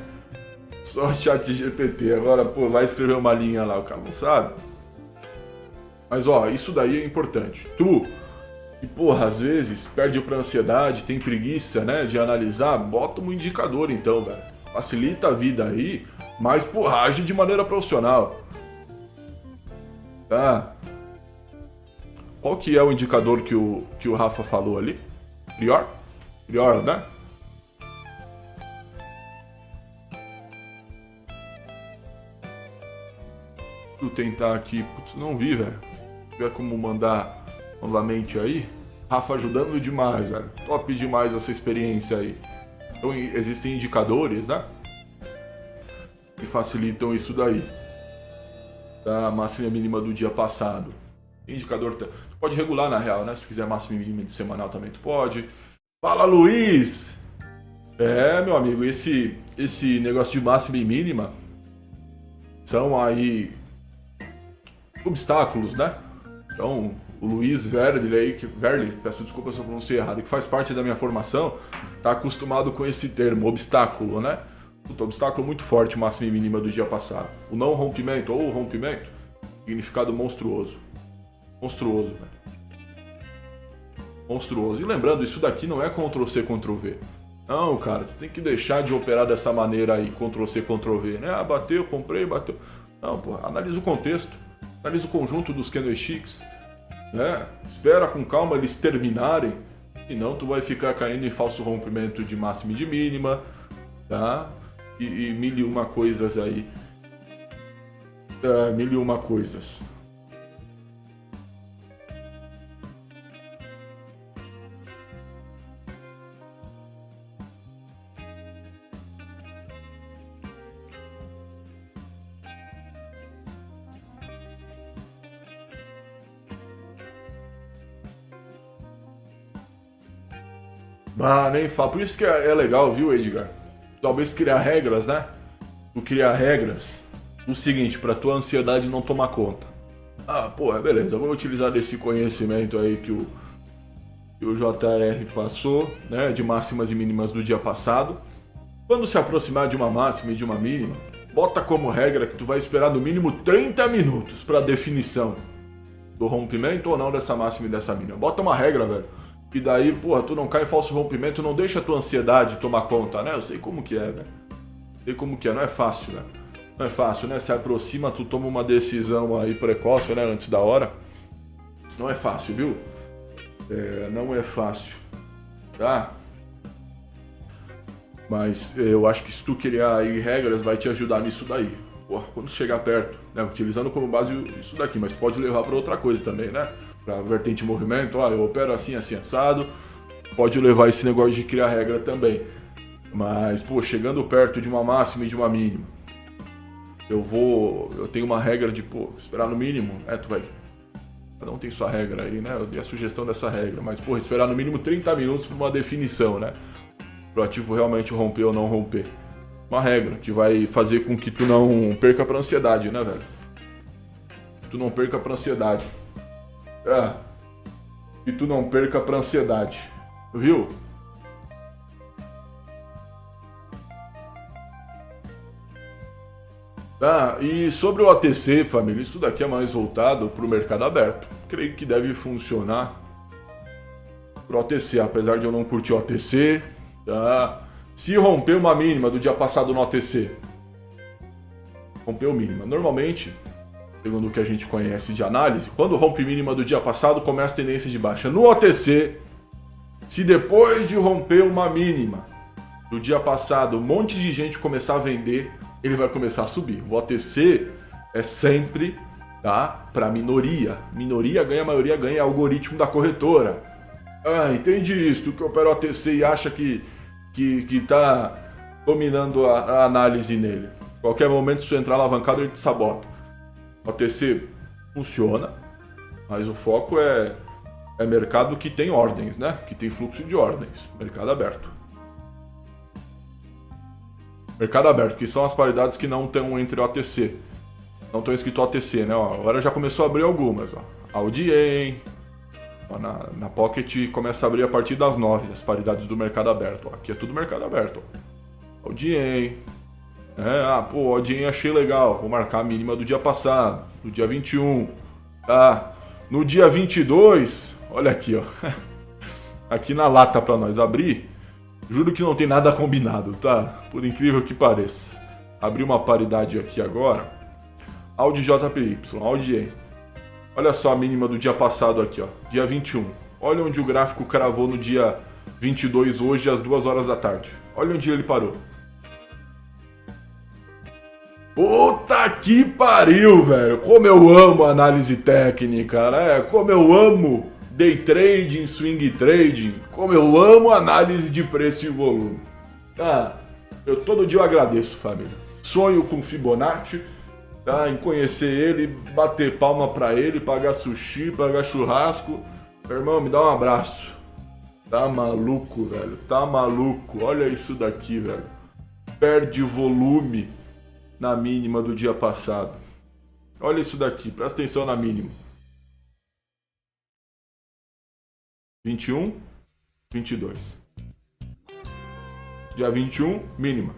Só chat GPT. Agora, pô, vai escrever uma linha lá, o cara não sabe. Mas, ó, isso daí é importante. Tu, que, porra, às vezes perde pra ansiedade, tem preguiça, né, de analisar, bota um indicador então, velho. Facilita a vida aí, mas, porra, age de maneira profissional. Tá? Qual que é o indicador que o Rafa falou ali? Prior? Prior, né? Vou tentar aqui. Putz, não vi, velho. Se tiver como mandar novamente aí. Rafa ajudando demais, velho. Top demais essa experiência aí. Então existem indicadores, né? Que facilitam isso daí. Da máxima e mínima do dia passado. Indicador. Tu pode regular na real, né? Se tu quiser máxima e mínima de semanal também tu pode. Fala, Luiz! Meu amigo, esse negócio de máxima e mínima são aí obstáculos, né? Então, o Luiz Verli, peço desculpa se eu pronunciei errado, que faz parte da minha formação, tá acostumado com esse termo, obstáculo, né? Puta, obstáculo muito forte, máxima e mínima do dia passado. O não rompimento ou o rompimento, significado monstruoso. Monstruoso, velho. Monstruoso. E lembrando, isso daqui não é Ctrl-C, Ctrl-V. Não, cara, tu tem que deixar de operar dessa maneira aí, Ctrl-C, Ctrl-V, né? Ah, bateu, comprei, bateu. Não, pô, analisa o contexto. Analisa o conjunto dos candlesticks, né? Espera com calma eles terminarem, senão tu vai ficar caindo em falso rompimento de máxima e de mínima, tá? E mil e uma coisas aí. Mil e uma coisas. Ah, nem fala. Por isso que é legal, viu, Edgar? Talvez criar regras, né? Tu criar regras o seguinte, pra tua ansiedade não tomar conta. Ah, pô, beleza, eu vou utilizar desse conhecimento aí que o JR passou, né? De máximas e mínimas do dia passado. Quando se aproximar de uma máxima e de uma mínima, bota como regra que tu vai esperar no mínimo 30 minutos pra definição do rompimento ou não dessa máxima e dessa mínima. Bota uma regra, velho. E daí, porra, tu não cai em falso rompimento, não deixa a tua ansiedade tomar conta, né? Eu sei como que é, velho. Sei como que é, não é fácil, velho. Não é fácil, né? Se aproxima, tu toma uma decisão aí precoce, né? Antes da hora. Não é fácil, viu? Não é fácil, tá? Mas eu acho que se tu criar aí regras, vai te ajudar nisso daí. Porra, quando chegar perto, né? Utilizando como base isso daqui, mas pode levar pra outra coisa também, né? Pra vertente movimento, eu opero assim, assim, assado. Pode levar esse negócio de criar regra também. Mas, pô, chegando perto de uma máxima e de uma mínima, eu tenho uma regra de, pô, esperar no mínimo, tu vai... Cada um tem sua regra aí, né? Eu dei a sugestão dessa regra, mas, pô, esperar no mínimo 30 minutos pra uma definição, né? Pro ativo realmente romper ou não romper. Uma regra que vai fazer com que tu não perca pra ansiedade, né, velho? Tu não perca pra ansiedade. Que tu não perca pra ansiedade, viu? E sobre o OTC, família, isso daqui é mais voltado pro mercado aberto. Creio que deve funcionar pro OTC, apesar de eu não curtir o OTC, tá? Se romper uma mínima do dia passado no OTC, rompeu mínima. Normalmente, segundo o que a gente conhece de análise, quando rompe mínima do dia passado, começa a tendência de baixa. No OTC, se depois de romper uma mínima do dia passado, um monte de gente começar a vender, ele vai começar a subir. O OTC é sempre, tá, para minoria. Minoria ganha, maioria ganha, é algoritmo da corretora. Ah, entende isso, tu que opera o OTC e acha que tá dominando a análise nele. Qualquer momento, se tu entrar alavancado, ele te sabota. O OTC funciona, mas o foco é mercado que tem ordens, né? Que tem fluxo de ordens. Mercado aberto. Mercado aberto, que são as paridades que não estão entre OTC. Não estão escrito OTC, né? Ó, agora já começou a abrir algumas. Ó. Audien. Na Pocket começa a abrir a partir das 9, as paridades do mercado aberto. Ó. Aqui é tudo mercado aberto. Ó. Audien. Audien achei legal. Vou marcar a mínima do dia passado, do dia 21. Tá? No dia 22, olha aqui, ó. Aqui na lata para nós abrir. Juro que não tem nada combinado, tá? Por incrível que pareça. Abri uma paridade aqui agora. Audi JPY, Audi. Olha só a mínima do dia passado aqui, ó. Dia 21. Olha onde o gráfico cravou no dia 22 hoje, às 2 horas da tarde. Olha onde ele parou. Puta que pariu, velho. Como eu amo análise técnica, né? Como eu amo day trading, swing trading. Como eu amo análise de preço e volume. Tá? Todo dia eu agradeço, família. Sonho com Fibonacci, tá? Em conhecer ele, bater palma pra ele, pagar sushi, pagar churrasco. Meu irmão, me dá um abraço. Tá maluco, velho. Tá maluco. Olha isso daqui, velho. Perde volume na mínima do dia passado. Olha isso daqui, presta atenção na mínima. 21, 22. Dia 21, mínima.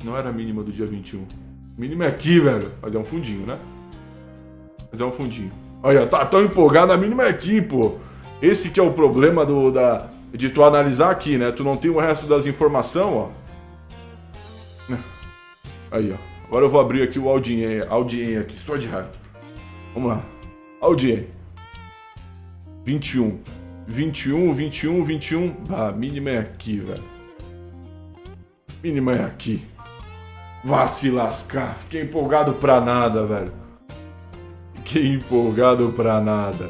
Não era a mínima do dia 21. Mínima é aqui, velho. Mas é um fundinho, né? Mas é um fundinho. Olha, tá tão empolgado, a mínima é aqui, pô. Esse que é o problema de tu analisar aqui, né? Tu não tem o resto das informações, ó. Aí, ó. Agora eu vou abrir aqui o Audien aqui, só de raiva. Vamos lá. Audien. 21. 21, 21, 21. Ah, mínima é aqui, velho. Mínima é aqui. Vá se lascar. Fiquei empolgado pra nada, velho. Fiquei empolgado pra nada.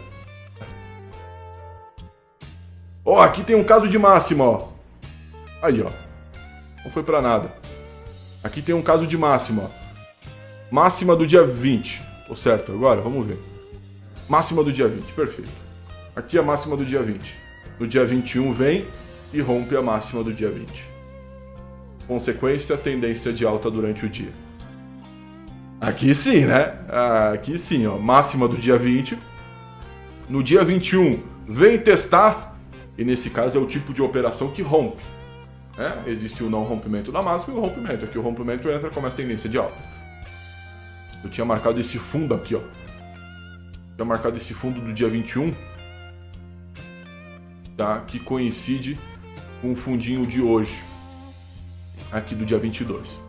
Ó, aqui tem um caso de máxima, ó. Aí, ó. Não foi pra nada. Aqui tem um caso de máxima, ó. Máxima do dia 20. Tô certo agora? Vamos ver. Máxima do dia 20, perfeito. Aqui é a máxima do dia 20. No dia 21 vem e rompe a máxima do dia 20. Consequência, tendência de alta durante o dia. Aqui sim, né? Aqui sim, ó. Máxima do dia 20. No dia 21 vem testar. E nesse caso é o tipo de operação que rompe. Né? Existe o não rompimento da máxima e o rompimento. Aqui o rompimento entra como essa tendência de alta. Eu tinha marcado esse fundo aqui, ó. Tinha marcado esse fundo do dia 21. Tá? Que coincide com o fundinho de hoje. Aqui do dia 22.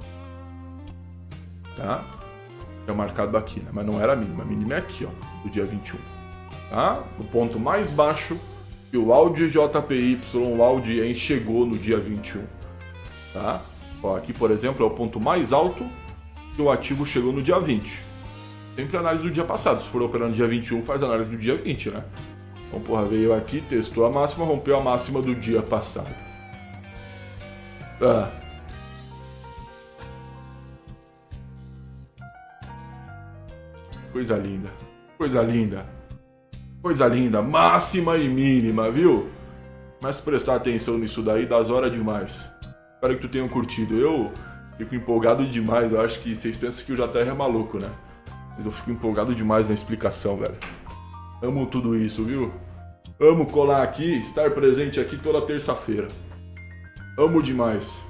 Tá? Tinha marcado aqui, né? Mas não era a mínima. A mínima é aqui, ó. Do dia 21. Tá? No ponto mais baixo que o Audi JPY, o Audi chegou no dia 21, tá? Ó, aqui, por exemplo, é o ponto mais alto que o ativo chegou no dia 20. Sempre análise do dia passado. Se for operando no dia 21, faz análise do dia 20, né? Então, porra, veio aqui, testou a máxima, rompeu a máxima do dia passado. Ah. Coisa linda. Coisa linda. Coisa linda, máxima e mínima, viu? Mas se prestar atenção nisso daí, das horas demais. Espero que tu tenham curtido. Eu fico empolgado demais. Eu acho que vocês pensam que o JR é maluco, né? Mas eu fico empolgado demais na explicação, velho. Amo tudo isso, viu? Amo colar aqui, estar presente aqui toda terça-feira. Amo demais.